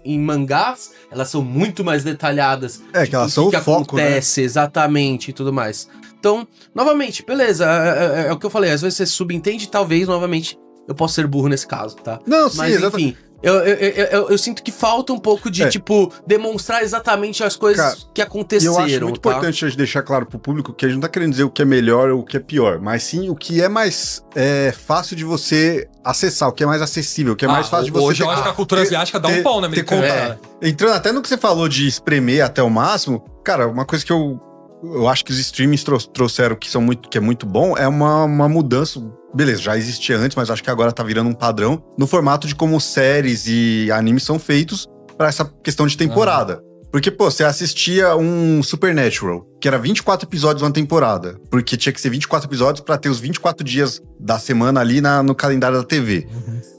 em mangás, elas são muito mais detalhadas. Que elas são o foco, acontece, né? Exatamente, e tudo mais. Então, novamente, beleza, é o que eu falei, às vezes você subentende, talvez, novamente, eu posso ser burro nesse caso, tá? Não, sim, mas enfim, eu sinto que falta um pouco de, demonstrar exatamente as coisas que aconteceram, eu acho muito importante a gente deixar claro pro público que a gente não tá querendo dizer o que é melhor ou o que é pior, mas sim o que é mais fácil de você acessar, o que é mais acessível, o que é mais fácil de você... Hoje eu acho que a cultura asiática dá um pau na americana. Entrando até no que você falou de espremer até o máximo, cara, uma coisa que eu acho que os streamings trouxeram que é muito bom, é uma mudança. Beleza, já existia antes, mas acho que agora tá virando um padrão no formato de como séries e animes são feitos pra essa questão de temporada. Porque, você assistia um Supernatural, que era 24 episódios uma temporada, porque tinha que ser 24 episódios pra ter os 24 dias da semana ali no calendário da TV.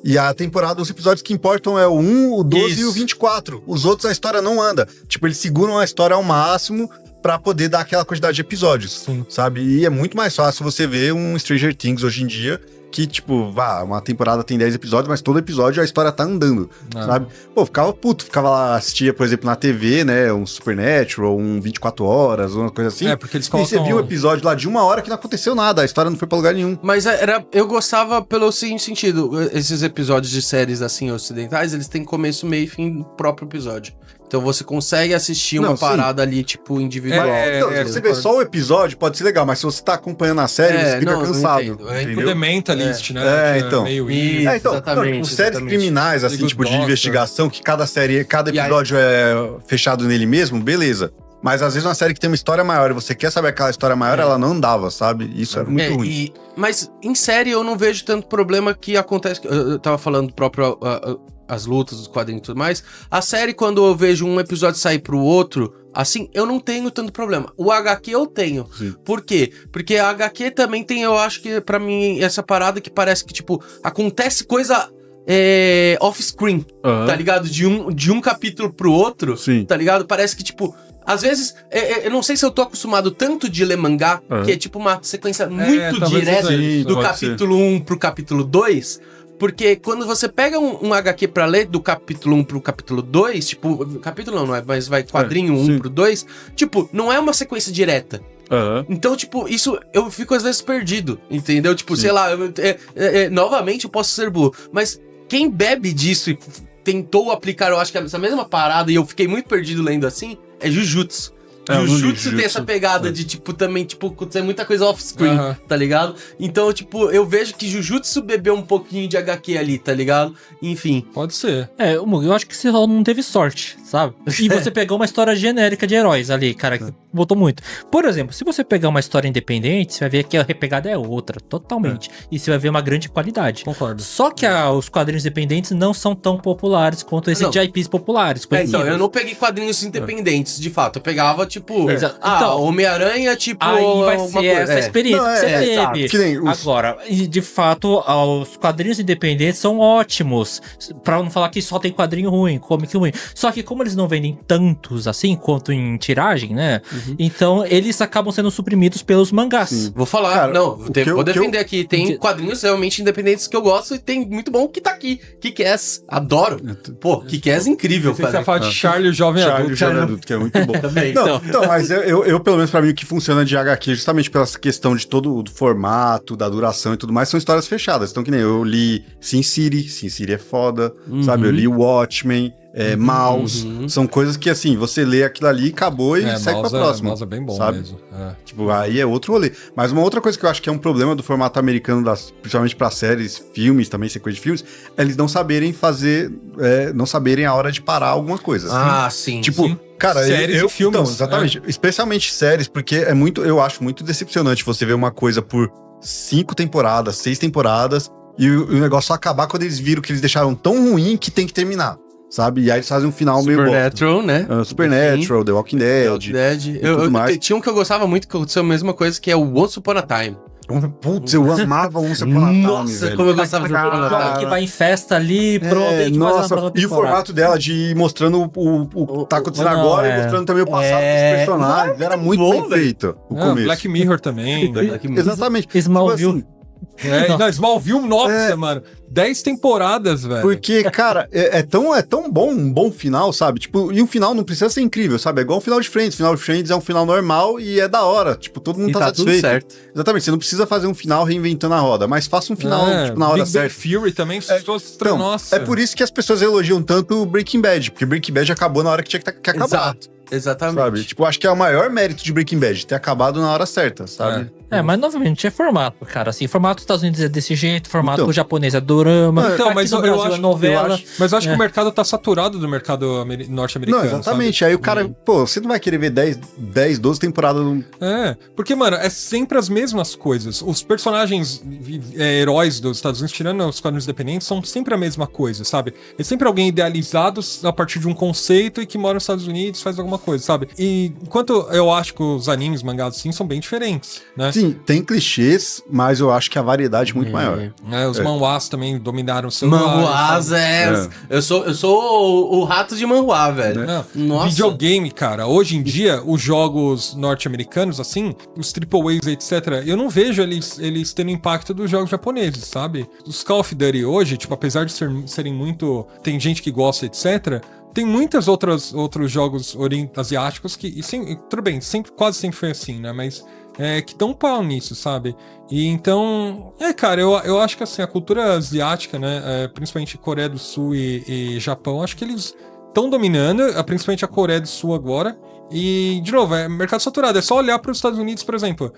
E a temporada, os episódios que importam é o 1, o 12 e o 24. Os outros, a história não anda. Eles seguram a história ao máximo pra poder dar aquela quantidade de episódios, sabe? E é muito mais fácil você ver um Stranger Things hoje em dia, que, uma temporada tem 10 episódios, mas todo episódio a história tá andando, sabe? Ficava lá, assistia, por exemplo, na TV, né, um Supernatural, um 24 horas, uma coisa assim. Porque eles colocam... E você viu um episódio lá de 1 hora que não aconteceu nada, a história não foi pra lugar nenhum. Mas eu gostava pelo seguinte sentido, esses episódios de séries, assim, ocidentais, eles têm começo, meio e fim no próprio episódio. Então você consegue assistir uma parada ali, individual. Você vê só o episódio, pode ser legal, mas se você tá acompanhando a série, você fica cansado. Entendeu? The Mentalist, né? Então. Meio séries criminais, assim, de investigação, que cada episódio é fechado nele mesmo, beleza. Mas às vezes uma série que tem uma história maior e você quer saber aquela história maior, ela não andava, sabe? Isso é muito ruim. Mas em série eu não vejo tanto problema que acontece. Eu tava falando próprio as lutas, os quadrinhos e tudo mais. A série, quando eu vejo um episódio sair pro outro, assim, eu não tenho tanto problema. O HQ eu tenho. Sim. Por quê? Porque a HQ também tem, eu acho que pra mim, essa parada que parece que, acontece coisa... off-screen, tá ligado? De um capítulo pro outro, tá ligado? Parece que, às vezes, eu não sei se eu tô acostumado tanto de ler mangá, que é uma sequência muito direta do capítulo 1 pro capítulo 2, porque quando você pega um HQ pra ler do capítulo 1 pro capítulo 2, capítulo não é, mas vai quadrinho 1 pro 2, não é uma sequência direta. Então, isso eu fico às vezes perdido, entendeu? Sei lá, novamente eu posso ser burro, mas quem bebe disso e tentou aplicar, eu acho que essa mesma parada, e eu fiquei muito perdido lendo assim, é Jujutsu. Jujutsu tem essa pegada de, também, tem muita coisa off-screen, tá ligado? Então, eu vejo que Jujutsu bebeu um pouquinho de HQ ali, tá ligado? Enfim. Pode ser. Eu acho que você não teve sorte. sabe? E você pegou uma história genérica de heróis ali, cara, que botou muito. Por exemplo, se você pegar uma história independente, você vai ver que a repegada é outra, totalmente. E você vai ver uma grande qualidade. Concordo. Só que os quadrinhos independentes não são tão populares quanto esses de IPs populares. Então, eu não peguei quadrinhos independentes, de fato. Eu pegava, tipo, Então, Homem-Aranha, tipo... aí vai ser essa experiência que você teve. Que nem Agora, de fato, os quadrinhos independentes são ótimos. Pra não falar que só tem quadrinho ruim, comic ruim. Só que como eles não vendem tantos assim, quanto em tiragem, né? Então, eles acabam sendo suprimidos pelos mangás. Sim. Vou falar, Cara, vou defender aqui. Tem quadrinhos realmente independentes que eu gosto e tem muito bom que tá aqui. Kick-Ass, adoro. Pô, Kick-Ass é incrível, Você vai falar de Charlie, o Jovem Adulto. Jovem Adulto, que é muito bom. Também. Não, então, mas eu, pelo menos pra mim, o que funciona de HQ, justamente pela questão de todo o formato, da duração e tudo mais, são histórias fechadas. Então, que nem eu li Sin City é foda, sabe? Eu li Watchmen, Mouse, são coisas que, assim, você lê aquilo ali, acabou e segue pra próxima. Mouse é bem bom sabe? mesmo. Tipo, aí é outro rolê. Mas uma outra coisa que eu acho que é um problema do formato americano, principalmente pra séries, filmes, também sequência de filmes, é eles não saberem fazer, não saberem a hora de parar alguma coisa. Sim. Tipo, sim. cara, séries e filmes. Então, exatamente. Especialmente séries, porque eu acho muito decepcionante você ver uma coisa por 5 temporadas, 6 temporadas, e o negócio acabar quando eles viram que eles deixaram tão ruim que tem que terminar. Sabe? E aí eles fazem um final meio Supernatural, né? Supernatural, The Walking Dead. Eu tinha um que eu gostava muito, que aconteceu a mesma coisa, que é o Once Upon a Time. Putz, eu amava Once Upon a Time, Nossa, velho. como eu gostava de Once Upon a Time. Que vai em festa ali, pronto. Nossa, e o formato dela de ir mostrando o tá acontecendo agora e mostrando também o passado dos personagens. Era muito bom, bem feito. O começo. Black Mirror também. Exatamente. Smallville. Tipo assim, Não, Smallville, nossa, mano. 10 temporadas, velho. porque, cara, é tão bom, um bom final, sabe? Tipo, e um final não precisa ser incrível, sabe? É igual o final de Friends. O final de Friends é um final normal e é da hora. Tipo, todo mundo tá satisfeito. Tudo certo. Exatamente, você não precisa fazer um final reinventando a roda, mas faça um final, tipo, na hora Big certa. Bang Theory também, Então, nossa. é por isso que as pessoas elogiam tanto Breaking Bad, porque Breaking Bad acabou na hora que tinha que acabar. Exatamente. Sabe? Tipo, acho que é o maior mérito de Breaking Bad, ter acabado na hora certa, sabe? Mas novamente é formato, cara. Assim, formato dos Estados Unidos é desse jeito, formato Então. japonês é dorama. Então, aqui mas no eu Brasil acho- é novela. Mas eu acho que o mercado tá saturado do mercado norte-americano. Não, exatamente. Aí o cara, pô, você não vai querer ver 10, 12 temporadas. Porque, mano, é sempre as mesmas coisas. Os personagens heróis dos Estados Unidos, tirando os quadrinhos independentes, são sempre a mesma coisa, sabe? É sempre alguém idealizado a partir de um conceito e que mora nos Estados Unidos faz alguma coisa, sabe? E enquanto eu acho que os animes, mangás, assim, são bem diferentes, né? Sim, tem clichês, mas eu acho que a variedade é muito maior. Os manhwas também dominaram o seu Manhwas, Eu sou o rato de manhwa, velho. Nossa. Videogame, cara. Hoje em dia, os jogos norte-americanos, assim, os AAAs, etc., eu não vejo eles tendo impacto dos jogos japoneses, sabe? Os Call of Duty hoje, tipo, apesar de serem muito... Tem gente que gosta, etc., tem muitos outros jogos asiáticos que... tudo bem, quase sempre foi assim, né? Mas... que dão um pau nisso, sabe? E então... cara, eu acho que assim, a cultura asiática, né? Principalmente Coreia do Sul e Japão, acho que eles estão dominando, principalmente a Coreia do Sul agora. E, de novo, mercado saturado. É só olhar para os Estados Unidos, por exemplo.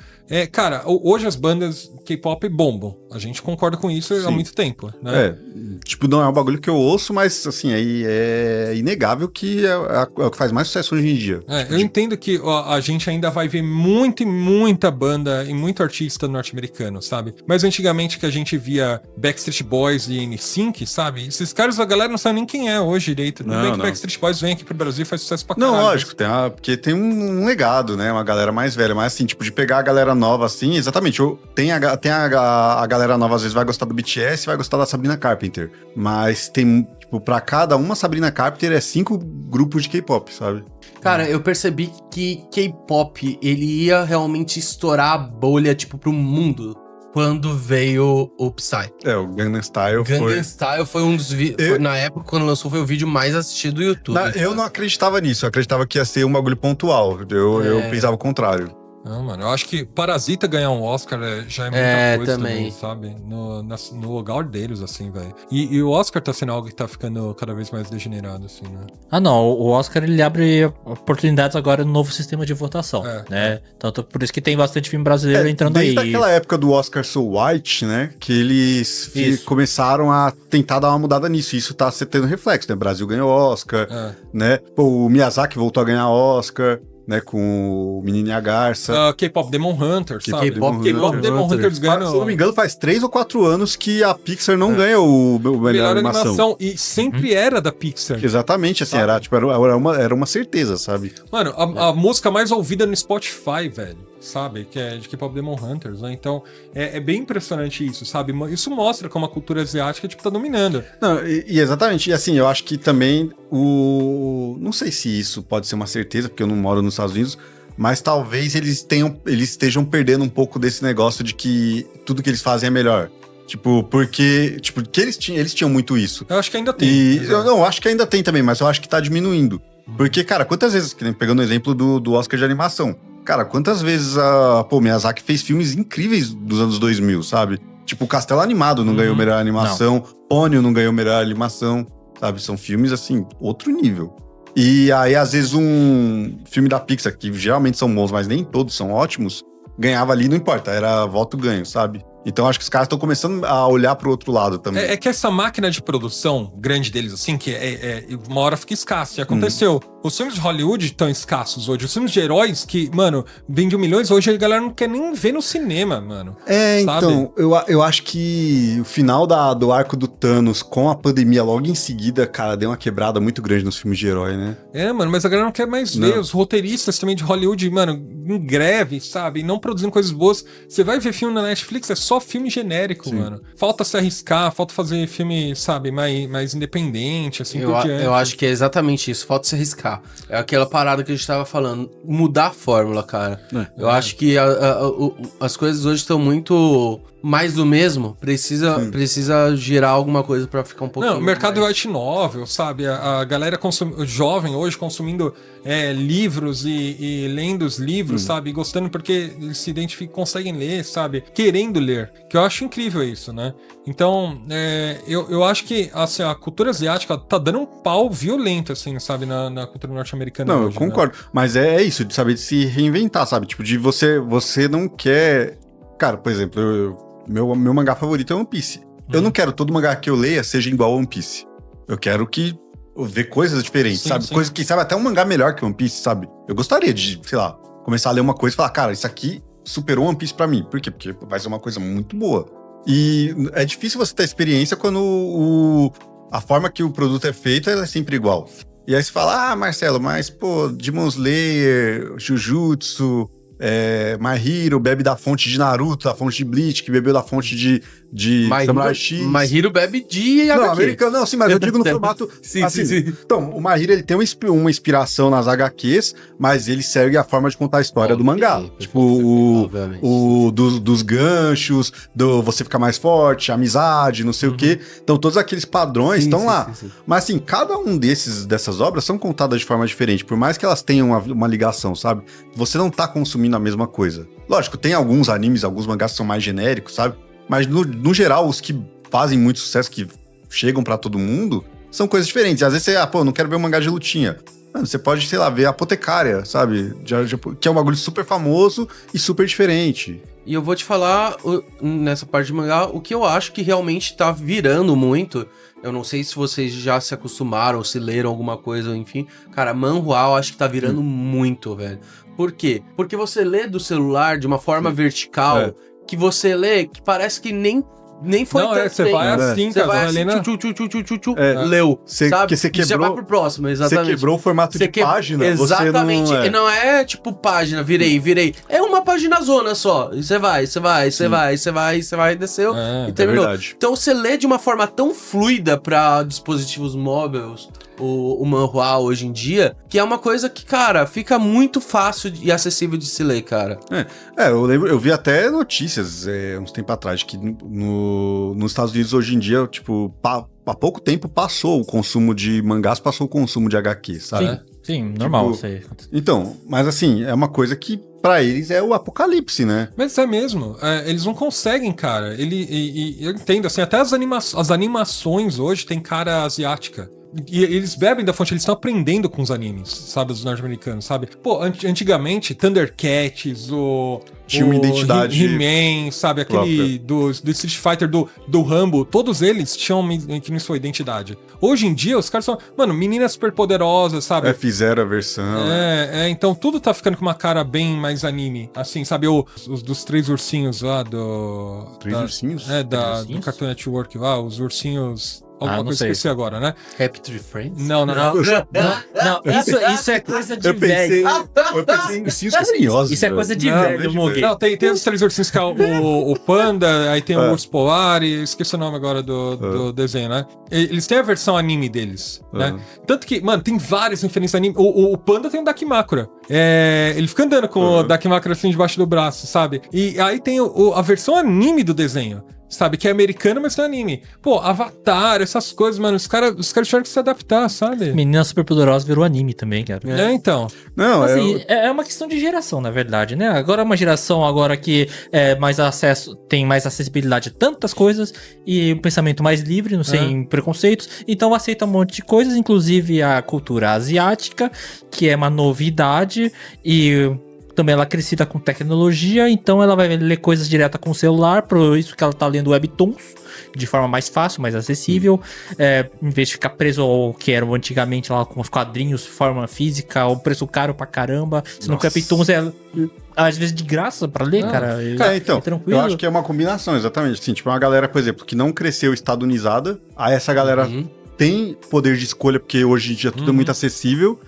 Cara, hoje as bandas K-pop bombam. A gente concorda com isso há muito tempo, né? Tipo, não é um bagulho que eu ouço, mas, assim, aí é inegável que é o que faz mais sucesso hoje em dia. Eu entendo que a gente ainda vai ver muita banda e muito artista norte-americano, sabe? Mas antigamente que a gente via Backstreet Boys e NSYNC, sabe? Esses caras, a galera não sabe nem quem é hoje direito. Tudo bem que Backstreet Boys vem aqui pro Brasil e faz sucesso pra caralho. Não, lógico, porque tem um legado, né? Uma galera mais velha, mas assim, tipo, de pegar a galera nova assim, exatamente. Tem a galera nova, às vezes vai gostar do BTS, vai gostar da Sabrina Carpenter. Mas tem, tipo, pra cada uma Sabrina Carpenter é 5 grupos de K-pop, sabe? Cara, eu percebi que K-pop, ele ia realmente estourar a bolha, tipo, pro mundo. Quando veio o Psy. O Gangnam Style Gangnam Style foi um dos vídeos... Na época, quando lançou, foi o vídeo mais assistido do YouTube. Eu não acreditava nisso. Eu acreditava que ia ser um bagulho pontual. Eu pensava o contrário. Não, mano, eu acho que Parasita ganhar um Oscar já é muita coisa também, sabe? No lugar deles, assim, velho. E o Oscar tá sendo algo que tá ficando cada vez mais degenerado, assim, né? Ah, não, o Oscar ele abre oportunidades agora no novo sistema de votação, né? Tanto por isso que tem bastante filme brasileiro entrando desde aí. Desde aquela época do Oscar So White, né, que eles começaram a tentar dar uma mudada nisso, e isso tá tendo reflexo, né? Brasil ganhou Oscar, né? Pô, o Miyazaki voltou a ganhar Oscar, né, com o Menino e a Garça. K-Pop Demon Hunter, sabe? K-Pop Demon Hunters ganhou... Se eu não me engano, faz 3 ou 4 anos que a Pixar não ganha o melhor animação. E sempre era da Pixar. Exatamente, assim, era uma certeza, sabe? Mano, a música mais ouvida no Spotify, velho, sabe? Que é de K-Pop Demon Hunters, né? Então, é bem impressionante isso, sabe? Isso mostra como a cultura asiática, tipo, tá dominando. Não, exatamente. E assim, eu acho que também não sei se isso pode ser uma certeza, porque eu não moro nos Estados Unidos, mas talvez eles estejam perdendo um pouco desse negócio de que tudo que eles fazem é melhor. Tipo, porque eles tinham muito isso. Eu acho que ainda tem. Eu acho que ainda tem também, mas eu acho que tá diminuindo. Porque, cara, quantas vezes, pegando o exemplo do Oscar de animação, cara, quantas vezes Miyazaki fez filmes incríveis dos anos 2000, sabe? Tipo, Castelo Animado não ganhou melhor animação, Ponyo não ganhou melhor animação, sabe? São filmes, assim, outro nível. E aí, às vezes, um filme da Pixar, que geralmente são bons, mas nem todos são ótimos, ganhava ali, não importa, era voto ganho, sabe? Então, acho que os caras estão começando a olhar pro outro lado também. É que essa máquina de produção grande deles, assim, que uma hora fica escassa. Já aconteceu. Os filmes de Hollywood estão escassos hoje. Os filmes de heróis que, mano, vendem milhões, hoje a galera não quer nem ver no cinema, mano. Sabe? Então, eu acho que o final do arco do Thanos com a pandemia logo em seguida, cara, deu uma quebrada muito grande nos filmes de herói, né? Mano, mas a galera não quer mais ver. Os roteiristas também de Hollywood, mano, em greve, sabe? Não produzindo coisas boas. Você vai ver filme na Netflix, é só filme genérico, mano. Falta se arriscar, falta fazer filme, sabe, mais independente, assim por diante. Eu acho que é exatamente isso, falta se arriscar. É aquela parada que a gente tava falando, mudar a fórmula, cara. Eu acho que as coisas hoje estão muito mais do mesmo, precisa girar alguma coisa pra ficar um pouquinho Não, o mercado mais. light novel, sabe? A galera jovem hoje consumindo livros e lendo os livros, sabe? Gostando porque eles se identificam, conseguem ler, sabe? Querendo ler. Que eu acho incrível isso, né? Então, eu acho que assim, a cultura asiática tá dando um pau violento, assim, sabe? Na cultura norte-americana. Não, hoje, eu concordo. Né? Mas é isso, de saber de se reinventar, sabe? Tipo, de você não quer... Cara, por exemplo, meu mangá favorito é One Piece. Eu não quero todo mangá que eu leia seja igual a One Piece. Eu quero ver coisas diferentes, sabe? Coisas que, sabe, até um mangá melhor que One Piece, sabe? Eu gostaria de, sei lá, começar a ler uma coisa e falar, cara, isso aqui superou One Piece pra mim. Por quê? Porque vai ser uma coisa muito boa. E é difícil você ter experiência quando a forma que o produto é feito ela é sempre igual. E aí você fala, Marcelo, mas, pô, Demon Slayer, Jujutsu... My Hero bebe da fonte de Naruto, da fonte de Bleach, que bebeu da fonte de Samurai X. My Hero bebe de HQ. Não, americano, não, sim, mas eu digo no formato... sim. Então, o My Hero, ele tem uma inspiração nas HQs, mas ele segue a forma de contar a história do mangá. Tipo, dos ganchos, do você ficar mais forte, amizade, não sei o quê. Então, todos aqueles padrões estão lá. Sim. Mas, assim, cada um dessas obras são contadas de forma diferente, por mais que elas tenham uma ligação, sabe? Você não tá consumindo a mesma coisa. Lógico, tem alguns animes, alguns mangás que são mais genéricos, sabe? Mas, no geral, os que fazem muito sucesso, que chegam pra todo mundo, são coisas diferentes. Às vezes você, não quero ver um mangá de lutinha. Mano, você pode, sei lá, ver Apotecária, sabe? Que é um bagulho super famoso e super diferente. E eu vou te falar, nessa parte de mangá, o que eu acho que realmente tá virando muito. Eu não sei se vocês já se acostumaram, se leram alguma coisa, enfim. Cara, manhwa eu acho que tá virando muito, velho. Por quê? Porque você lê do celular de uma forma vertical, que você lê que parece que nem foi não, você vai assim, você cara. vai assim, leu, sabe? Porque você quebrou, já vai pro próximo, exatamente. Você quebrou o formato de página. Exatamente. Você não é tipo página, virei. É uma página zona só. E você vai, desceu e terminou. Então você lê de uma forma tão fluida pra dispositivos móveis o manhwa hoje em dia, que é uma coisa que, cara, fica muito fácil e acessível de se ler, cara. Eu lembro, eu vi até notícias uns tempos atrás que nos Estados Unidos hoje em dia, tipo, há pouco tempo passou o consumo de mangás, passou o consumo de HQ, sabe? Sim, normal isso aí. Então, mas assim, é uma coisa que pra eles é o apocalipse, né? Mas é mesmo, eles não conseguem, cara. Eu entendo, assim, até as animações hoje tem cara asiática. E eles bebem da fonte, eles estão aprendendo com os animes, sabe, os norte-americanos, sabe? Pô, antigamente, Thundercats, tinha uma identidade He-Man, sabe? Aquele do Street Fighter, do Rambo, todos eles tinham que nem sua identidade. Hoje em dia, os caras são, mano, meninas super poderosas, sabe? Fizeram a versão. Então tudo tá ficando com uma cara bem mais anime, assim, sabe? Os dos 3 ursinhos lá do... Ursinhos? Do Cartoon Network lá, os ursinhos... Alguma coisa sei. Esqueci agora, né? Happy Friends? Não. Não, isso é coisa de Eu pensei em ursinhos carinhosos. Isso é coisa de velho, Mugi. Não, tem os 3 ursinhos que é o Panda, aí tem o Urso Polar e esqueci o nome agora do desenho, né? Eles têm a versão anime deles, né? Tanto que, mano, tem várias referências anime. O Panda tem o Dakimakura. Ele fica andando com o Dakimakura assim debaixo do braço, sabe? E aí tem a versão anime do desenho. Sabe, que é americano, mas tem anime. Pô, Avatar, essas coisas, mano, os caras tiveram que se adaptar, sabe? Menina Superpoderosa virou anime também, cara. Então. Não, assim, é uma questão de geração, na verdade, né? Agora é uma geração agora que tem mais acessibilidade a tantas coisas e um pensamento mais livre, não sem preconceitos. Então aceita um monte de coisas, inclusive a cultura asiática, que é uma novidade e... Também ela é crescida com tecnologia, então ela vai ler coisas direto com o celular, por isso que ela tá lendo webtoons de forma mais fácil, mais acessível, em vez de ficar preso ao que era antigamente lá com os quadrinhos, forma física, o preço caro pra caramba, senão que o webtoons é às vezes de graça pra ler, cara. Então, tranquilo. eu acho que é uma combinação, exatamente. Assim, tipo, uma galera, por exemplo, que não cresceu estadunizada, aí essa galera tem poder de escolha, porque hoje em dia tudo é muito acessível,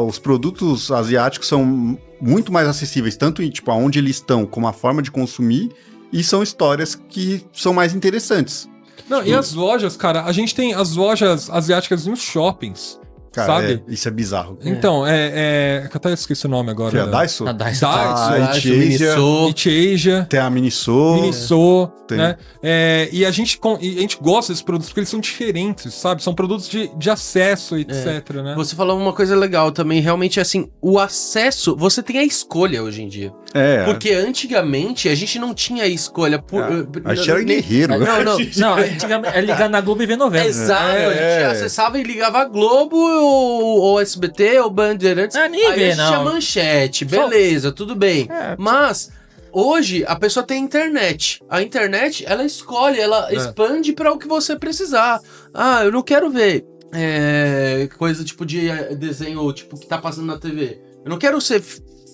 os produtos asiáticos são muito mais acessíveis, tanto em, tipo, aonde eles estão, como a forma de consumir, e são histórias que são mais interessantes. Não, e as lojas, cara, a gente tem as lojas asiáticas nos shoppings. Cara, sabe? Isso é bizarro. Então, que eu até esqueci o nome agora. Que é a Daiso? A Daiso. Itch-Asia. Tem a Miniso, né? E a gente gosta desses produtos porque eles são diferentes, sabe? São produtos de acesso, etc, né? Você falou uma coisa legal também, realmente, assim, o acesso, você tem a escolha hoje em dia. Porque antigamente a gente não tinha escolha. A gente era guerreiro. Não, antigamente é ligar na Globo e ver novela. Exato, a gente acessava e ligava a Globo, ou SBT, ou Bandeirantes. Nem aí vê, a gente tinha manchete, beleza, tudo bem. Mas hoje a pessoa tem internet. A internet, ela escolhe, ela expande para o que você precisar. Eu não quero ver coisa tipo de desenho tipo que tá passando na TV. Eu não quero ser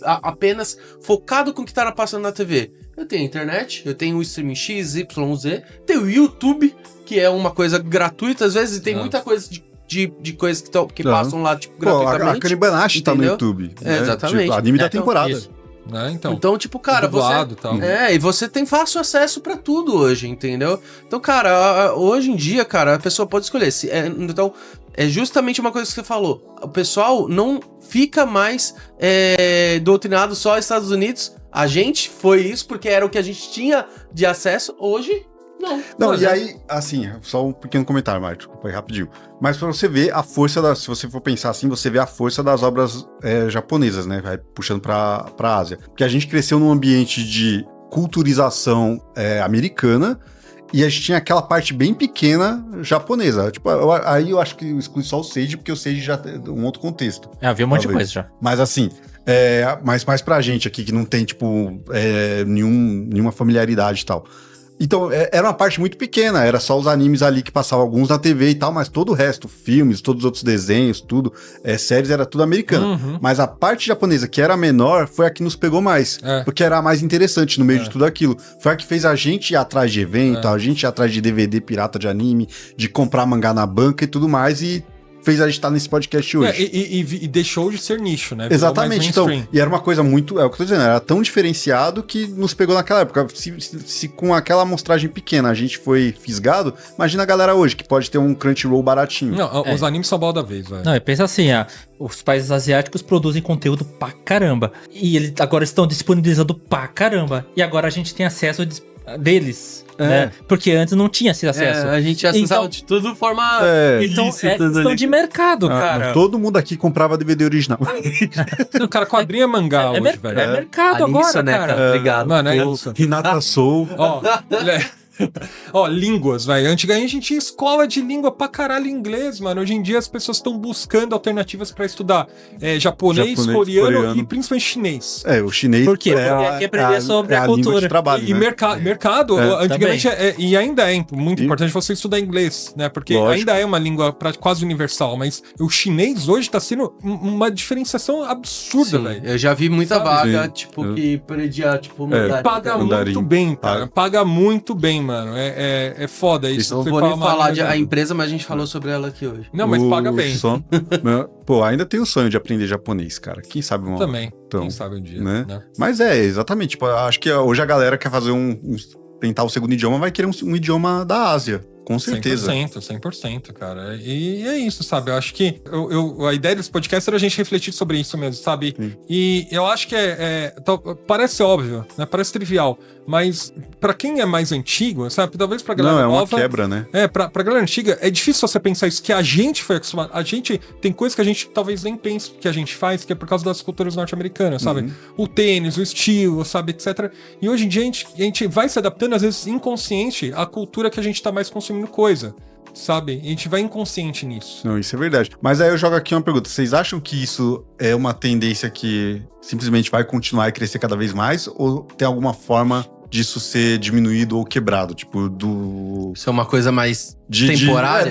apenas focado com o que tá passando na TV. Eu tenho internet, eu tenho o streaming X, Y, Z, tenho o YouTube, que é uma coisa gratuita, às vezes tem muita coisa de coisas que passam lá, tipo, gratuitamente. A Kanibanashi tá no YouTube. Né? Exatamente. Tipo, anime da temporada. Isso. Então, tipo, cara, dublado, você... tal. e você tem fácil acesso pra tudo hoje, entendeu? Então, cara, hoje em dia, cara, a pessoa pode escolher. Então, é justamente uma coisa que você falou. O pessoal não fica mais doutrinado só aos Estados Unidos. A gente foi isso porque era o que a gente tinha de acesso. Hoje... Não, e aí, assim, só um pequeno comentário, Mário, desculpa aí, rapidinho. Mas pra você ver a força se você for pensar assim, você vê a força das obras japonesas, né? Vai puxando pra Ásia. Porque a gente cresceu num ambiente de culturização americana e a gente tinha aquela parte bem pequena japonesa. Tipo, aí eu acho que exclui só o Seiji, porque o Seiji já tem um outro contexto. Havia um monte de coisa já. Mas assim, mas mais pra gente aqui, que não tem, tipo, nenhuma familiaridade e tal. Então, era uma parte muito pequena, era só os animes ali que passavam alguns na TV e tal, mas todo o resto, filmes, todos os outros desenhos, tudo, séries, era tudo americano. Mas a parte japonesa, que era menor, foi a que nos pegou mais, porque era a mais interessante no meio de tudo aquilo. Foi a que fez a gente ir atrás de evento, a gente ir atrás de DVD pirata de anime, de comprar mangá na banca e tudo mais, e fez a gente estar nesse podcast hoje. E deixou de ser nicho, né? Exatamente, então, e era uma coisa muito, é o que eu tô dizendo, era tão diferenciado que nos pegou naquela época. Se com aquela amostragem pequena a gente foi fisgado, imagina a galera hoje, que pode ter um Crunchyroll baratinho. Não, os animes são bola da vez, velho. Não, pensa assim, os países asiáticos produzem conteúdo pra caramba, e eles agora estão disponibilizando pra caramba, e agora a gente tem acesso deles. Né? Porque antes não tinha esse acesso. A gente acessava de tudo de forma então é questão de mercado, cara. Todo mundo aqui comprava DVD original. O cara, quadrinho é mangá hoje, velho. É mercado agora, cara. Obrigado. Mano, é isso. Renata Soul. Ó, línguas, velho. Antigamente a gente tinha escola de língua pra caralho inglês, mano. Hoje em dia as pessoas estão buscando alternativas pra estudar japonês, coreano e principalmente chinês. O chinês. Por quê? Porque é aprender sobre a cultura. De trabalho, E né? mercado, antigamente, e ainda é muito importante você estudar inglês, né? Porque ainda é uma língua quase universal, mas o chinês hoje tá sendo uma diferenciação absurda, velho. Eu já vi muita vaga, que pedia, mandarim. Paga muito bem, cara. Paga muito bem, mano. É foda isso. Não vou nem falar a empresa, mas a gente falou sobre ela aqui hoje. Não, mas paga bem. Pô, ainda tenho o sonho de aprender japonês, cara. Quem sabe uma Também. Quem sabe um dia. Né? Mas exatamente. Tipo, acho que hoje a galera quer fazer tentar o segundo idioma, vai querer um idioma da Ásia. Com certeza. 100%, cara. E é isso, sabe? Eu acho que a ideia desse podcast era a gente refletir sobre isso mesmo, sabe? Sim. E eu acho que parece óbvio, né? Parece trivial. Mas pra quem é mais antigo, sabe? Talvez pra galera nova... Não, é uma quebra, né? Pra galera antiga, é difícil você pensar isso, que a gente foi acostumado. A gente tem coisas que a gente talvez nem pense que a gente faz, que é por causa das culturas norte-americanas, sabe? O tênis, o estilo, sabe? Etc. E hoje em dia a gente vai se adaptando, às vezes inconsciente, à cultura que a gente tá mais consumindo coisa, sabe? A gente vai inconsciente nisso. Não, isso é verdade. Mas aí eu jogo aqui uma pergunta. Vocês acham que isso é uma tendência que simplesmente vai continuar e crescer cada vez mais? Ou tem alguma forma disso ser diminuído ou quebrado? Tipo, Isso é uma coisa mais temporária?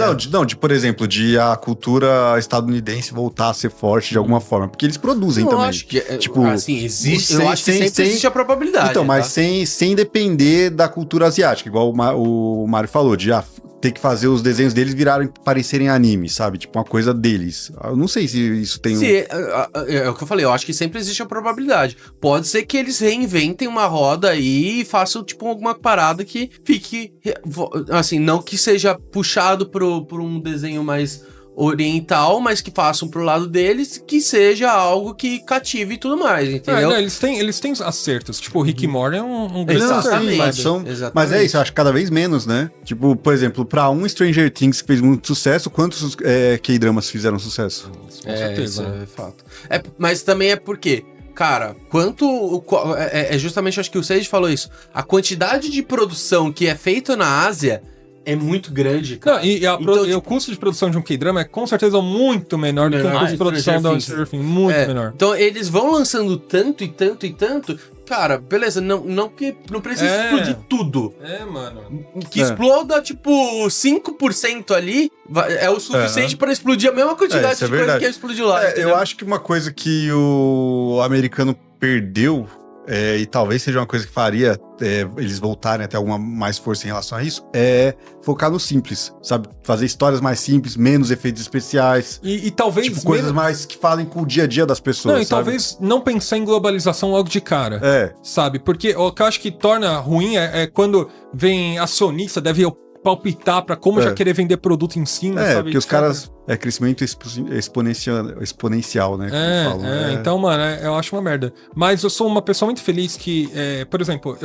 Por exemplo, de a cultura estadunidense voltar a ser forte de alguma forma. Porque eles produzem também. Eu acho que, existe. Eu acho que sempre existe a probabilidade. Então, mas sem depender da cultura asiática. Igual o Mário falou, de ter que fazer os desenhos deles parecerem anime, sabe? Tipo, uma coisa deles. Eu não sei se isso tem é o que eu falei, eu acho que sempre existe a probabilidade. Pode ser que eles reinventem uma roda aí e façam, tipo, alguma parada que fique, assim, não que seja puxado por um desenho mais oriental, mas que façam pro lado deles, que seja algo que cative e tudo mais, entendeu? Eles têm acertos, tipo o Rick e Morty é um grande mas é isso, eu acho que cada vez menos, né? Tipo, por exemplo, pra Stranger Things que fez muito sucesso, quantos K-dramas fizeram sucesso? Com certeza, isso é fato. Mas também é porque, cara, justamente, acho que o Sage falou isso, a quantidade de produção que é feita na Ásia é muito grande, cara. Não, e o custo de produção de um K-drama é com certeza muito menor do que o custo de produção da Stranger Things. Muito menor. Então eles vão lançando tanto e tanto e tanto. Cara, beleza, não precisa explodir tudo. Mano. Que exploda, tipo, 5% ali é o suficiente pra explodir a mesma quantidade de coisa que explodiu lá. Eu acho que uma coisa que o americano perdeu, e talvez seja uma coisa que faria eles voltarem a ter alguma mais força em relação a isso, é focar no simples, sabe? Fazer histórias mais simples, menos efeitos especiais. E talvez... Tipo, coisas mais que falem com o dia a dia das pessoas, sabe? Talvez não pensar em globalização logo de cara, sabe? Porque o que eu acho que torna ruim é quando vem acionista, deve palpitar pra como já querer vender produto em cima, sabe? Porque os caras... crescimento exponencial, né? Então, mano, eu acho uma merda. Mas eu sou uma pessoa muito feliz que, por exemplo,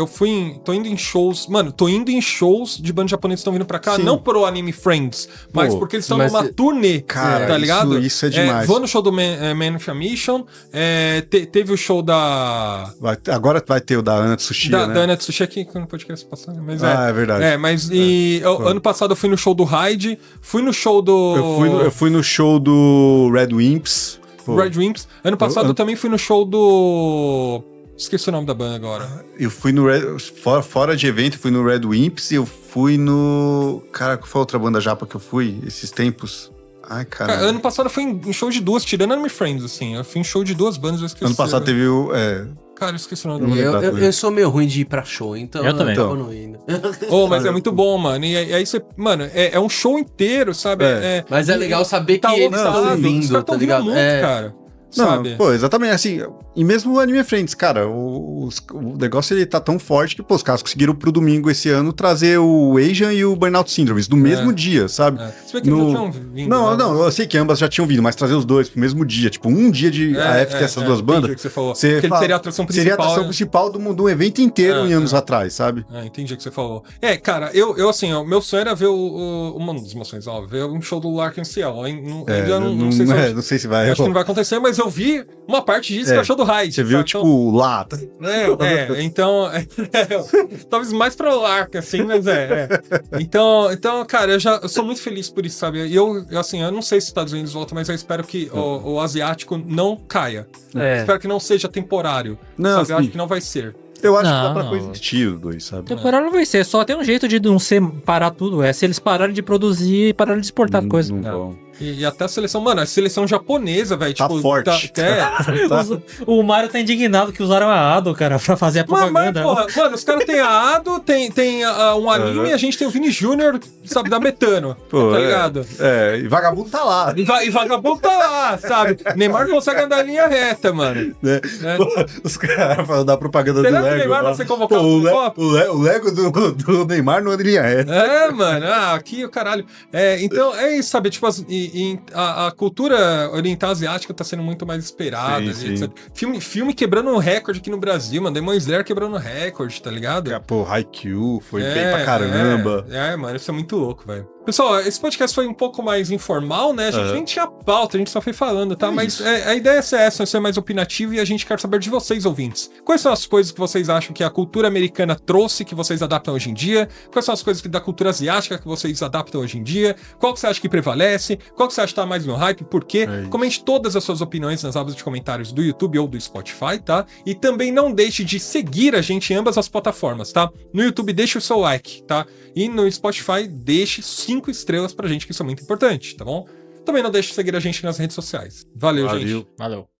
tô indo em shows... Mano, tô indo em shows de bandas japonesas que estão vindo pra cá, não pro Anime Friends, mas porque eles estão numa turnê, cara, tá ligado? Isso é demais. Vou no show do Man of a Mission, teve o show da... Agora vai ter o da Ana Tsuchiya, né? Da Ana Tsuchiya aqui, quando o podcast passar, mas é verdade. Ano passado eu fui no show do Hyde, fui no show do... Eu fui no show do Red Wimps. Ano passado eu também fui no show do... Esqueci o nome da banda agora. Eu fui no fora de evento, fui no Red Wimps e eu fui no... Cara, qual foi a outra banda japa que eu fui esses tempos? Ai, cara. Ano passado eu fui em show de duas, tirando Anime Friends, assim. Eu fui em show de duas bandas, eu esqueci. Ano passado teve o... Cara, eu esqueci o nome. Eu sou meio ruim de ir pra show, então eu também. Tô não indo. Mas é muito bom, mano. E aí você... Mano, é um show inteiro, sabe? Mas é legal saber que eles estão vindo, tá ligado? Muito, cara. sabe? Pô, exatamente, assim, e mesmo o Anime Friends, cara, o negócio ele tá tão forte que, pô, os caras conseguiram pro domingo esse ano trazer o Asian e o Burnout Syndrome no mesmo dia, sabe? Se bem que eles já tinham vindo. Não, eu sei que ambas já tinham vindo, mas trazer os dois pro mesmo dia, tipo, um dia de AF ter essas duas bandas. Entendi o que você falou. Porque ele seria a atração principal. Seria a atração principal do evento inteiro em anos atrás, sabe? Entendi o que você falou. Cara, eu assim, o meu sonho era ver uma dos meus sonhos, ó, ver um show do Larkin Ciel. Não sei se vai. Acho que não vai acontecer, mas eu vi uma parte disso que é o show do Hyde. Você viu, tipo, lá. Então, talvez mais pra Larkin, assim, mas Então, cara, eu sou muito feliz por isso, sabe? E eu não sei se os Estados Unidos voltam, mas eu espero que o asiático não caia. Espero que não seja temporário. Não, sabe? Eu acho que não vai ser. Eu acho que dá pra coexistir os dois, sabe? Temporário não vai ser, só tem um jeito de não ser parar tudo. Se eles pararem de produzir e pararem de exportar as coisas. Não vão. E até a seleção, mano, a seleção japonesa, velho, tá tipo... forte. O Mario tá indignado que usaram a Ado, cara, pra fazer a propaganda. Porra, mano, os caras têm a Ado, tem um anime e a gente tem o Vini Júnior, sabe, da Metano, tá ligado? E Vagabundo tá lá. E Vagabundo tá lá, sabe? Neymar não consegue andar em linha reta, mano. Os caras falam da propaganda Será do Lego. Que o Neymar vai ser convocado pro Copa? O Lego do Neymar não anda em linha reta. Mano, aqui o caralho. Então, é isso, sabe, tipo, a cultura oriental asiática tá sendo muito mais esperada. Sim. Filme quebrando um recorde aqui no Brasil, mano. Demon Slayer quebrando recorde, tá ligado? Pô, Haikyuu foi bem pra caramba. Mano, isso é muito louco, velho. Pessoal, esse podcast foi um pouco mais informal, né? A gente nem tinha pauta, a gente só foi falando, tá? Mas a ideia é essa, ser mais opinativo e a gente quer saber de vocês, ouvintes. Quais são as coisas que vocês acham que a cultura americana trouxe, que vocês adaptam hoje em dia? Quais são as coisas da cultura asiática que vocês adaptam hoje em dia? Qual que você acha que prevalece? Qual que você acha que tá mais no hype? Por quê? Comente todas as suas opiniões nas abas de comentários do YouTube ou do Spotify, tá? E também não deixe de seguir a gente em ambas as plataformas, tá? No YouTube, deixe o seu like, tá? E no Spotify, deixe 5 estrelas pra gente, que isso é muito importante, tá bom? Também não deixe de seguir a gente nas redes sociais. Valeu, gente. Valeu.